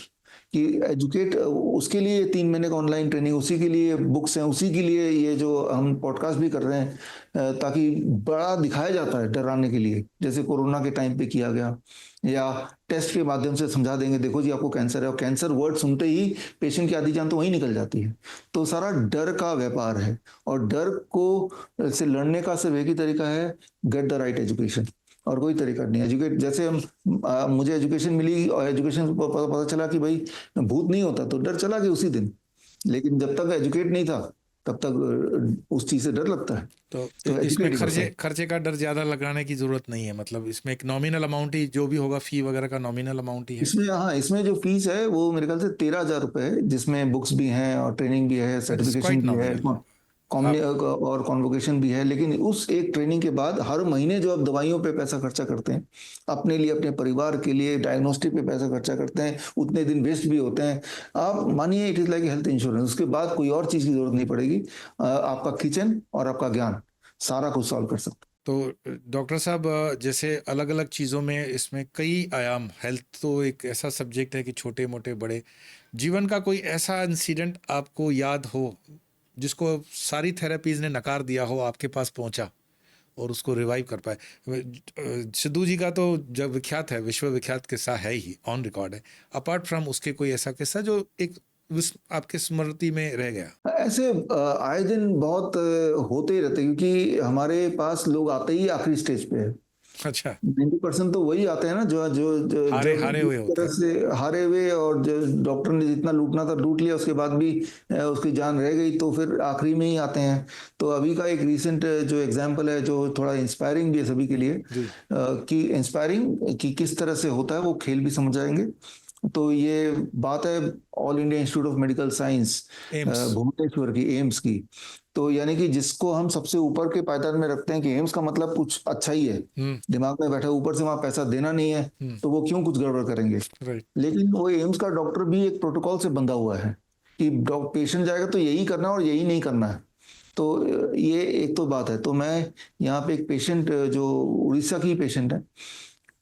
कि एजुकेट, उसके लिए 3 महीने का ऑनलाइन ट्रेनिंग, उसी के लिए बुक्स हैं, उसी के लिए ये जो हम पॉडकास्ट भी कर रहे हैं, ताकि बड़ा दिखाया जाता है डराने के लिए, जैसे कोरोना के टाइम पे किया गया। या टेस्ट के माध्यम से समझा देंगे, देखो जी आपको कैंसर है, और कैंसर वर्ड सुनते ही पेशेंट की आधी जान तो वहीं निकल जाती है। तो सारा डर का व्यापार है, और डर को से लड़ने का सिर्फ एक ही तरीका है, गेट द राइट एजुकेशन। और कोई तरीका नहीं। एजुकेट, जैसे हम मुझे एजुकेशन मिली और एजुकेशन पता चला कि भाई भूत नहीं होता, तो डर चला गया उसी दिन। लेकिन जब तक एजुकेट नहीं था तब तक उस चीज से डर लगता है। तो इसमें खर्चे का डर ज़्यादा लगाने की ज़रूरत नहीं है, मतलब इसमें एक नॉमिनल अमाउंट ही जो भी होगा, फ़ी वगैरह का नॉमिनल अमाउंट ही है इसमें। हाँ, इसमें जो फीस है वो मेरे ख्याल से 13,000 रुपए है, जिसमें बुक्स भी हैं और ट्रेनिंग भी है, इट्स सर्टिफिकेशन क्वाइट भी है, नॉमिनल। आप और कॉन्वोकेशन भी है। लेकिन उस एक ट्रेनिंग के बाद हर महीने जो आप दवाइयों पे पैसा खर्चा करते हैं, अपने लिए, अपने परिवार के लिए डायग्नोस्टिक पे पैसा खर्चा करते हैं, उतने दिन वेस्ट भी होते हैं। आप मानिए it is like health insurance. उसके बाद कोई और चीज की जरूरत नहीं पड़ेगी। आपका किचन और आपका ज्ञान सारा कुछ सॉल्व कर सकता है। तो डॉक्टर साहब, जैसे अलग अलग चीज़ों में इसमें कई आयाम, हेल्थ तो एक ऐसा सब्जेक्ट है कि छोटे मोटे बड़े जीवन का कोई ऐसा इंसिडेंट आपको याद हो जिसको सारी थेरेपीज़ ने नकार दिया हो, आपके पास पहुंचा और उसको रिवाइव कर पाए? सिद्धू जी का तो जब विख्यात है, विश्व विख्यात किस्सा है ही, ऑन रिकॉर्ड है। अपार्ट फ्रॉम उसके कोई ऐसा किस्सा जो एक आपके स्मृति में रह गया? ऐसे आए दिन बहुत होते ही रहते हैं, क्योंकि हमारे पास लोग आते ही आखिरी स्टेज पे है। अच्छा, 90% तो वही आते हैं ना जो जो, जो हारे जब हारे जिस हुए होते तरह हैं। से हारे हुए, और जो डॉक्टर ने जितना लूटना था लूट लिया, उसके बाद भी उसकी जान रह गई, तो फिर आखिरी में ही आते हैं। तो अभी का एक रीसेंट जो एग्जांपल है, जो थोड़ा इंस्पायरिंग भी है सभी के लिए, जी। कि इंस्पायरिंग कि किस तरह से होता है, वो खेल भी समझ आएंगे। तो ये बात है All India Institute of Medical Science AIIMS. Bhubaneswar की, एम्स की। तो यानी कि जिसको हम सबसे ऊपर के पायदान में रखते हैं कि एम्स का मतलब कुछ अच्छा ही है, हम्म। दिमाग में बैठा, ऊपर से वहां पैसा देना नहीं है, हम्म। तो वो क्यों कुछ गड़बड़ करेंगे। राइट। लेकिन वो एम्स का डॉक्टर भी एक प्रोटोकॉल से बंधा हुआ है कि पेशेंट जाएगा तो यही करना है और यही नहीं करना है। तो ये एक तो बात है। तो मैं यहाँ पे एक पेशेंट, जो उड़ीसा की पेशेंट है,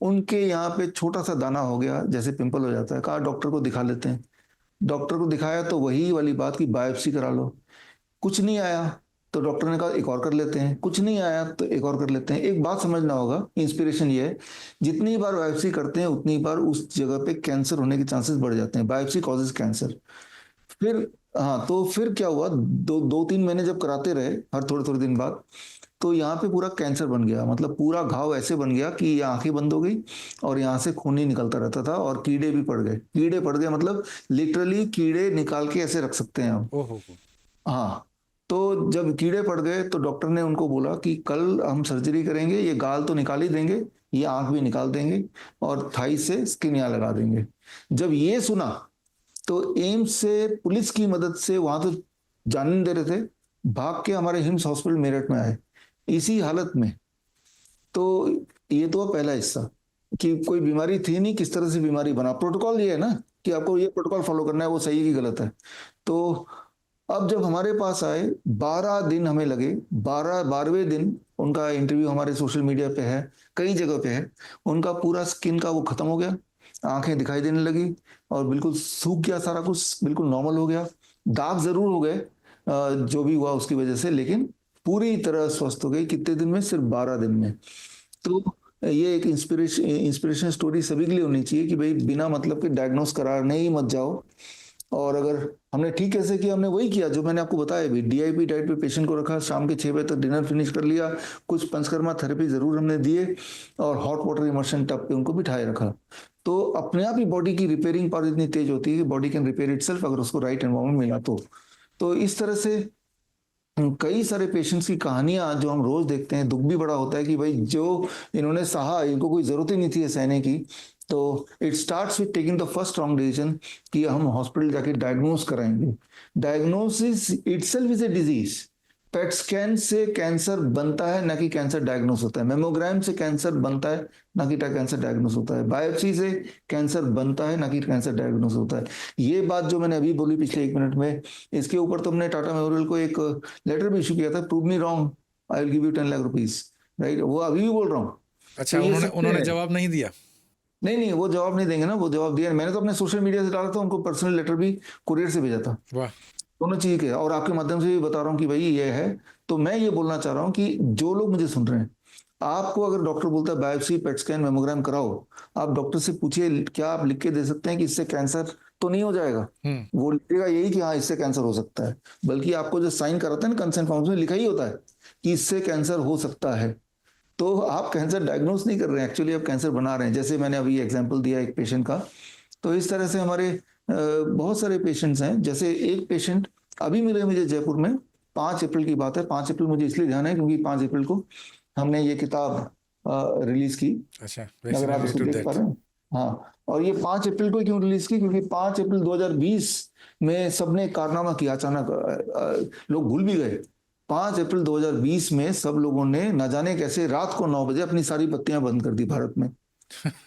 उनके यहाँ पे छोटा सा दाना हो गया, जैसे पिंपल हो जाता है, कहा डॉक्टर को दिखा लेते हैं। डॉक्टर को दिखाया तो वही वाली बात की बायोप्सी करा लो, कुछ नहीं आया। तो डॉक्टर ने कहा एक और कर लेते हैं, कुछ नहीं आया तो एक और कर लेते हैं। एक बात समझना होगा, इंस्पिरेशन ये है, जितनी बार बायोप्सी करते हैं उतनी बार उस जगह पे कैंसर होने के चांसेस बढ़ जाते हैं। Biopsy causes cancer. फिर हाँ, तो फिर क्या हुआ, दो दो तीन महीने जब कराते रहे हर थोड़े थोड़े दिन बाद, तो यहाँ पे पूरा कैंसर बन गया, मतलब पूरा घाव ऐसे बन गया कि ये आंखें बंद हो गई और यहाँ से खून ही निकलता रहता था, और कीड़े भी पड़ गए। कीड़े पड़ गए मतलब लिटरली कीड़े निकाल के ऐसे रख सकते हैं हम। ओहो हो। हाँ। तो जब कीड़े पड़ गए तो डॉक्टर ने उनको बोला कि कल हम सर्जरी करेंगे, ये गाल तो निकाल ही देंगे, ये आंख भी निकाल देंगे, और थाई से स्किन यहाँ लगा देंगे। जब ये सुना तो एम्स से पुलिस की मदद से, वहां तो जाने नहीं दे रहे थे, भाग के हमारे हिम्स हॉस्पिटल मेरठ में आए इसी हालत में। तो ये तो पहला हिस्सा, कि कोई बीमारी थी नहीं, किस तरह से बीमारी बना। प्रोटोकॉल ये है ना कि आपको ये प्रोटोकॉल फॉलो करना है, वो सही की गलत है। तो अब जब हमारे पास आए, 12 दिन हमें लगे, 12वें दिन उनका इंटरव्यू हमारे सोशल मीडिया पे है, कई जगह पे है। उनका पूरा स्किन का वो खत्म हो गया, आंखें दिखाई देने लगी, और बिल्कुल सूख गया सारा कुछ, बिल्कुल नॉर्मल हो गया। दाग जरूर हो गए जो भी हुआ उसकी वजह से, लेकिन पूरी तरह स्वस्थ हो गई। कितने दिन में? सिर्फ 12 दिन में। तो ये एक इंस्पिरेशन स्टोरी सभी के लिए होनी चाहिए कि भाई बिना मतलब के डायग्नोस कराने ही मत जाओ। और अगर हमने ठीक कैसे किया, हमने वही किया जो मैंने आपको बताया भी, डीआईपी डाइट पे पेशेंट को रखा, शाम के 6 बजे तक डिनर फिनिश कर लिया, कुछ पंचकर्मा थेरेपी जरूर हमने दिए, और हॉट वाटर इमर्शन टब पे उनको बिठाए रखा। तो अपने आप ही बॉडी की रिपेयरिंग पावर इतनी तेज होती है कि बॉडी कैन रिपेयर इटसेल्फ, अगर उसको राइट एनवायरमेंट मिला तो इस तरह से कई सारे पेशेंट्स की कहानियां जो हम रोज देखते हैं, दुख भी बड़ा होता है कि भाई जो इन्होंने सहा, इनको कोई जरूरत ही नहीं थी ये सहने की। तो it starts with taking the first wrong decision कि हम हॉस्पिटल जाके डायग्नोस कराएंगे। Diagnosis itself is a disease. PET scan से कैंसर बनता है, ना कि कैंसर डायग्नोस होता है। मेमोग्राम से कैंसर बनता है, ना कि कैंसर डायग्नोस होता है। बायोप्सी से कैंसर बनता है, ना कि कैंसर डायग्नोस होता है। ये बात जो मैंने अभी बोली पिछले 1 मिनट में, इसके ऊपर तुमने टाटा मेमोरियल को एक लेटर भी इशू किया था, prove me wrong, I will give you 10 lakh rupees. Right, वो अभी भी बोल रहा हूँ। तो अच्छा, ये उन्होंने सत्य उन्होंने है। जवाब नहीं दिया? नहीं नहीं, वो जवाब नहीं देंगे ना, वो जवाब दिया मैंने तो अपने सोशल मीडिया से डाला था, उनको पर्सनल लेटर भी कुरियर से भेजा था। वाह। दोनों चीज के, और आपके माध्यम से भी बता रहा हूँ कि भाई ये है। तो मैं ये बोलना चाह रहा हूँ कि जो लोग मुझे सुन रहे हैं, आपको अगर डॉक्टर बोलता है बायोप्सी, पेट स्कैन, मेमोग्राम कराओ, आप डॉक्टर से पूछिए क्या आप लिख के दे सकते हैं कि इससे कैंसर तो नहीं हो जाएगा। हम्म। वो लिखेगा यही कि हाँ इससे कैंसर हो सकता है, बल्कि आपको जो साइन कराता है ना कंसेंट फॉर्म में, लिखा ही होता है कि इससे कैंसर हो सकता है। तो आप कैंसर डायग्नोस नहीं कर रहे हैं, एक्चुअली आप कैंसर बना रहे हैं, जैसे मैंने अभी एग्जांपल दिया एक पेशेंट का। तो इस तरह से हमारे बहुत सारे पेशेंट्स हैं। जैसे एक पेशेंट अभी मिले मुझे जयपुर में, 5 अप्रैल की बात है। 5 अप्रैल मुझे इसलिए ध्यान है क्योंकि 5 अप्रैल को हमने ये किताब रिलीज की, अच्छा, अगर आप वैक्सीनेटेड इसको टू देख पा डेथ। रहे हैं। हाँ, और ये 5 अप्रैल को क्यों रिलीज की? क्योंकि 5 अप्रैल 2020 में सबने एक कारनामा किया अचानक, लोग भूल भी गए। 5 अप्रैल 2020 में सब लोगों ने न जाने कैसे रात को 9 बजे अपनी सारी बत्तियां बंद कर दी भारत में,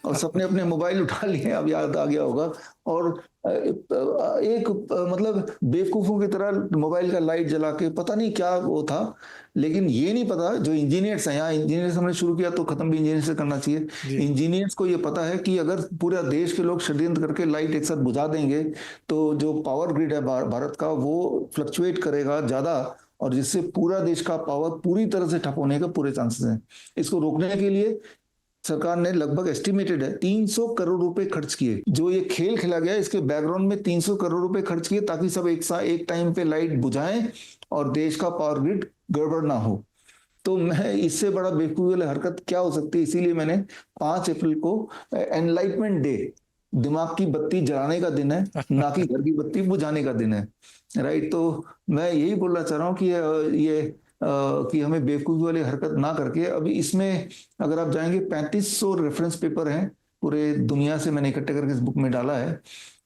और सबने अपने मोबाइल उठा लिए, अब याद आ गया होगा। और एक मतलब बेवकूफों की तरह मोबाइल का लाइट जला के, पता नहीं क्या वो था, लेकिन ये नहीं पता जो इंजीनियर्स हैं, यहाँ इंजीनियर्स हमने शुरू किया तो खत्म भी इंजीनियर से करना चाहिए। जी। इंजीनियर्स को ये पता है कि अगर पूरा देश के लोग षड्यंत्र करके लाइट एक साथ बुझा देंगे, तो जो पावर ग्रिड है भारत का, वो फ्लक्चुएट करेगा ज्यादा, और जिससे पूरा देश का पावर पूरी तरह से ठप होने का पूरे चांसेस हैं। इसको रोकने के लिए सरकार ने लगभग एस्टिमेटेड है 300 करोड़ रुपए खर्च किए। जो ये खेल खेला गया इसके बैकग्राउंड में 300 करोड़ रुपए खर्च किए, ताकि सब एक टाइम पे लाइट बुझाएं और देश का पावर ग्रिड गड़बड़ ना हो। तो मैं इससे बड़ा बेवकूफ़ी वाली हरकत क्या हो सकती है, इसीलिए मैंने 5 अप्रैल को एनलाइटमेंट डे, दिमाग की बत्ती जलाने का दिन है, ना कि घर की बत्ती बुझाने का दिन है, राइट? तो मैं यही बोलना चाह रहा हूँ कि कि हमें बेवकूफ़ी वाली हरकत ना करके, अभी इसमें अगर आप जाएंगे 3500 रेफरेंस पेपर हैं पूरे दुनिया से, मैंने इकट्ठे करके इस बुक में डाला है,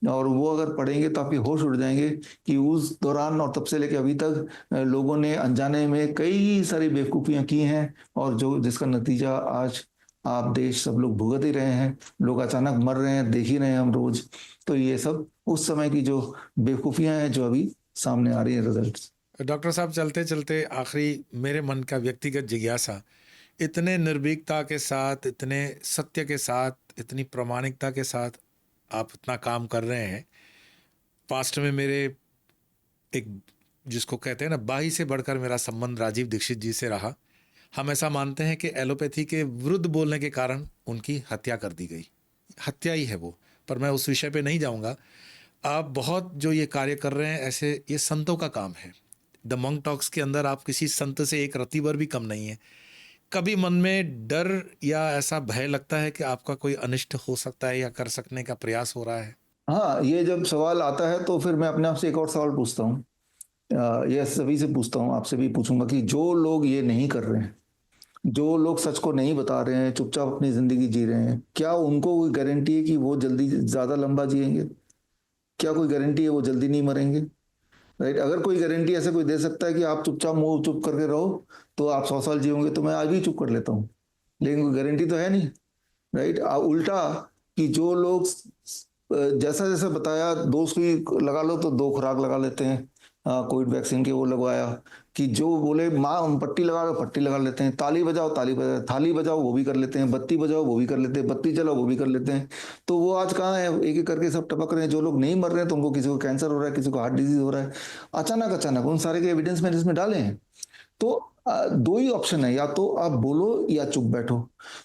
और वो अगर पढ़ेंगे तो आपके होश उड़ जाएंगे कि उस दौरान और तब से लेकर अभी तक लोगों ने अनजाने में कई सारी बेवकूफ़ियां की हैं, और जो जिसका नतीजा आज आप देश सब लोग भुगत ही रहे हैं। लोग अचानक मर रहे हैं, देख ही रहे हैं हम रोज। तो ये सब उस समय की जो बेवकूफ़ियां हैं जो अभी सामने आ रही है रिजल्ट्स। डॉक्टर साहब, चलते चलते आखिरी मेरे मन का व्यक्तिगत जिज्ञासा, इतने निर्भीकता के साथ, इतने सत्य के साथ, इतनी प्रामाणिकता के साथ आप इतना काम कर रहे हैं। पास्ट में मेरे एक, जिसको कहते हैं ना, बाही से बढ़कर मेरा संबंध राजीव दीक्षित जी से रहा। हम ऐसा मानते हैं कि एलोपैथी के विरुद्ध बोलने के कारण उनकी हत्या कर दी गई। हत्या ही है वो, पर मैं उस विषय पे नहीं जाऊंगा। आप बहुत जो ये कार्य कर रहे हैं, ऐसे ये संतों का काम है। द मंक टॉक्स के अंदर आप किसी संत से एक रत्ती भर भी कम नहीं है। कभी मन में डर या ऐसा भय लगता है कि आपका कोई अनिष्ट हो सकता है या कर सकने का प्रयास हो रहा है? हाँ, ये जब सवाल आता है तो फिर मैं अपने आप से एक और सवाल पूछता हूँ, ये सभी से पूछता हूँ, आपसे भी पूछूंगा कि जो लोग ये नहीं कर रहे हैं, जो लोग सच को नहीं बता रहे हैं, चुपचाप अपनी जिंदगी जी रहे हैं, क्या उनको कोई गारंटी है कि वो जल्दी ज्यादा लंबा जिएंगे? क्या कोई गारंटी है वो जल्दी नहीं मरेंगे? राइट? अगर कोई गारंटी ऐसे कोई दे सकता है कि आप चुपचाप मुंह चुप करके रहो तो आप 100 साल जियोगे, तो मैं आज भी चुप कर लेता हूँ, लेकिन कोई गारंटी तो है नहीं, राइट? उल्टा, कि जो लोग जैसा जैसा बताया, 2 सुई लगा लो तो 2 खुराक लगा लेते हैं, कोविड वैक्सीन के वो लगवाया, कि जो बोले माँ हम पट्टी लगा लो पट्टी लगा लेते हैं, ताली बजाओ ताली बजाओ, थाली बजाओ वो भी कर लेते हैं, बत्ती बजाओ वो भी कर लेते हैं, बत्ती जलाओ वो भी कर लेते हैं। तो वो आज कहाँ है? एक एक करके सब टपक रहे हैं। जो लोग नहीं मर रहे हैं तो उनको किसी को कैंसर हो रहा है, किसी को हार्ट डिजीज हो रहा है, अचानक अचानक। उन सारे के एविडेंस मैंने इसमें डाले हैं। तो 2 ही ऑप्शन है, या तो आप बोलो या चुप बैठो।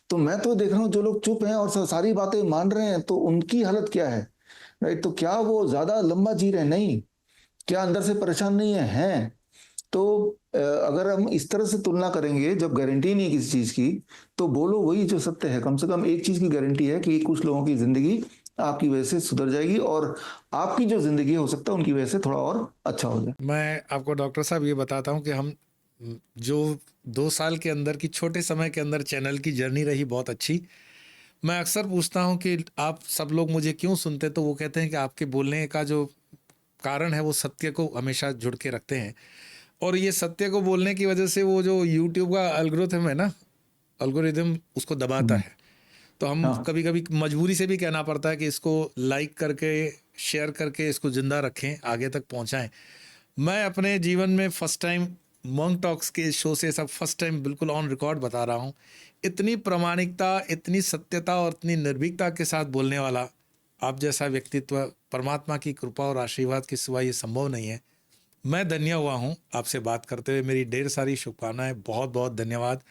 तो मैं तो देख रहा हूँ जो लोग चुप हैं और सारी बातें मान रहे हैं, तो उनकी हालत क्या है, राइट? तो क्या वो ज्यादा लंबा जी रहे हैं? नहीं। क्या अंदर से परेशान नहीं है? हैं। तो अगर हम इस तरह से तुलना करेंगे, जब गारंटी नहीं किसी चीज की, तो बोलो वही जो सत्य है। कम से कम एक चीज की गारंटी है कि कुछ लोगों की जिंदगी आपकी वजह से सुधर जाएगी, और आपकी जो जिंदगी हो सकता है उनकी वजह से थोड़ा और अच्छा हो जाए। मैं आपको डॉक्टर साहब ये बताता हूँ कि हम जो 2 साल के अंदर की, छोटे समय के अंदर चैनल की जर्नी रही बहुत अच्छी। मैं अक्सर पूछता हूँ कि आप सब लोग मुझे क्यों सुनते, तो वो कहते हैं कि आपके बोलने का जो कारण है वो सत्य को हमेशा जुड़ के रखते हैं। और ये सत्य को बोलने की वजह से वो जो यूट्यूब का एल्गोरिथम है ना, एल्गोरिथम उसको दबाता हम्म। है। तो हम हाँ। कभी कभी मजबूरी से भी कहना पड़ता है कि इसको लाइक करके, शेयर करके इसको ज़िंदा रखें, आगे तक पहुंचाएं। मैं अपने जीवन में फ़र्स्ट टाइम मंक टॉक्स के शो से, सब फर्स्ट टाइम बिल्कुल ऑन रिकॉर्ड बता रहा हूँ, इतनी प्रामाणिकता, इतनी सत्यता और इतनी निर्भीकता के साथ बोलने वाला आप जैसा व्यक्तित्व, परमात्मा की कृपा और आशीर्वाद के सिवा ये संभव नहीं है। मैं धन्य हुआ हूँ आपसे बात करते हुए। मेरी ढेर सारी शुभकामनाएं, बहुत बहुत धन्यवाद।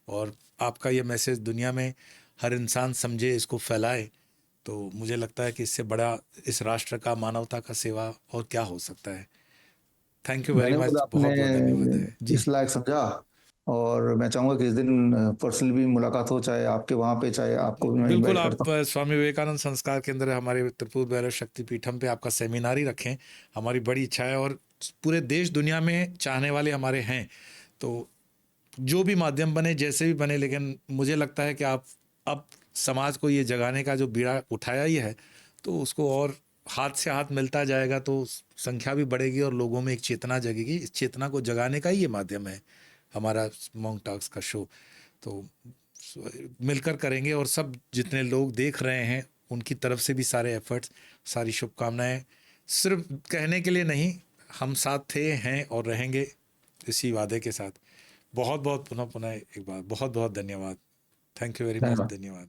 और आपका ये मैसेज दुनिया में हर इंसान समझे, इसको फैलाए, तो मुझे लगता है कि इससे बड़ा इस राष्ट्र का, मानवता का सेवा और क्या हो सकता है। थैंक यू वेरी धन्यवाद, मच, आपने बहुत बहुत धन्यवाद है जी। इस लायक समझा। और मैं चाहूंगा कि इस दिन पर्सनली भी मुलाकात हो, चाहे आपके वहां पे, चाहे आपको भी मैं बिल्कुल, इनवाइट आप करता हूँ। स्वामी विवेकानंद संस्कार केंद्र, हमारे त्रिपुर भैरव शक्तिपीठम पे आपका सेमिनार ही रखें। हमारी बड़ी इच्छा है, और पूरे देश दुनिया में चाहने वाले हमारे हैं। तो जो भी माध्यम बने, जैसे भी बने, लेकिन मुझे लगता है कि आप अब समाज को ये जगाने का जो बीड़ा उठाया ही है, तो उसको और हाथ से हाथ मिलता जाएगा, तो संख्या भी बढ़ेगी और लोगों में एक चेतना जगेगी। इस चेतना को जगाने का ही ये माध्यम है हमारा मॉन्क टॉक्स का शो। तो मिलकर करेंगे, और सब जितने लोग देख रहे हैं उनकी तरफ से भी सारे एफर्ट्स, सारी शुभकामनाएं। सिर्फ कहने के लिए नहीं, हम साथ थे, हैं और रहेंगे, इसी वादे के साथ। बहुत बहुत पुनः पुनः एक बार बहुत बहुत धन्यवाद। थैंक यू वेरी मच, धन्यवाद। धन्यवाद।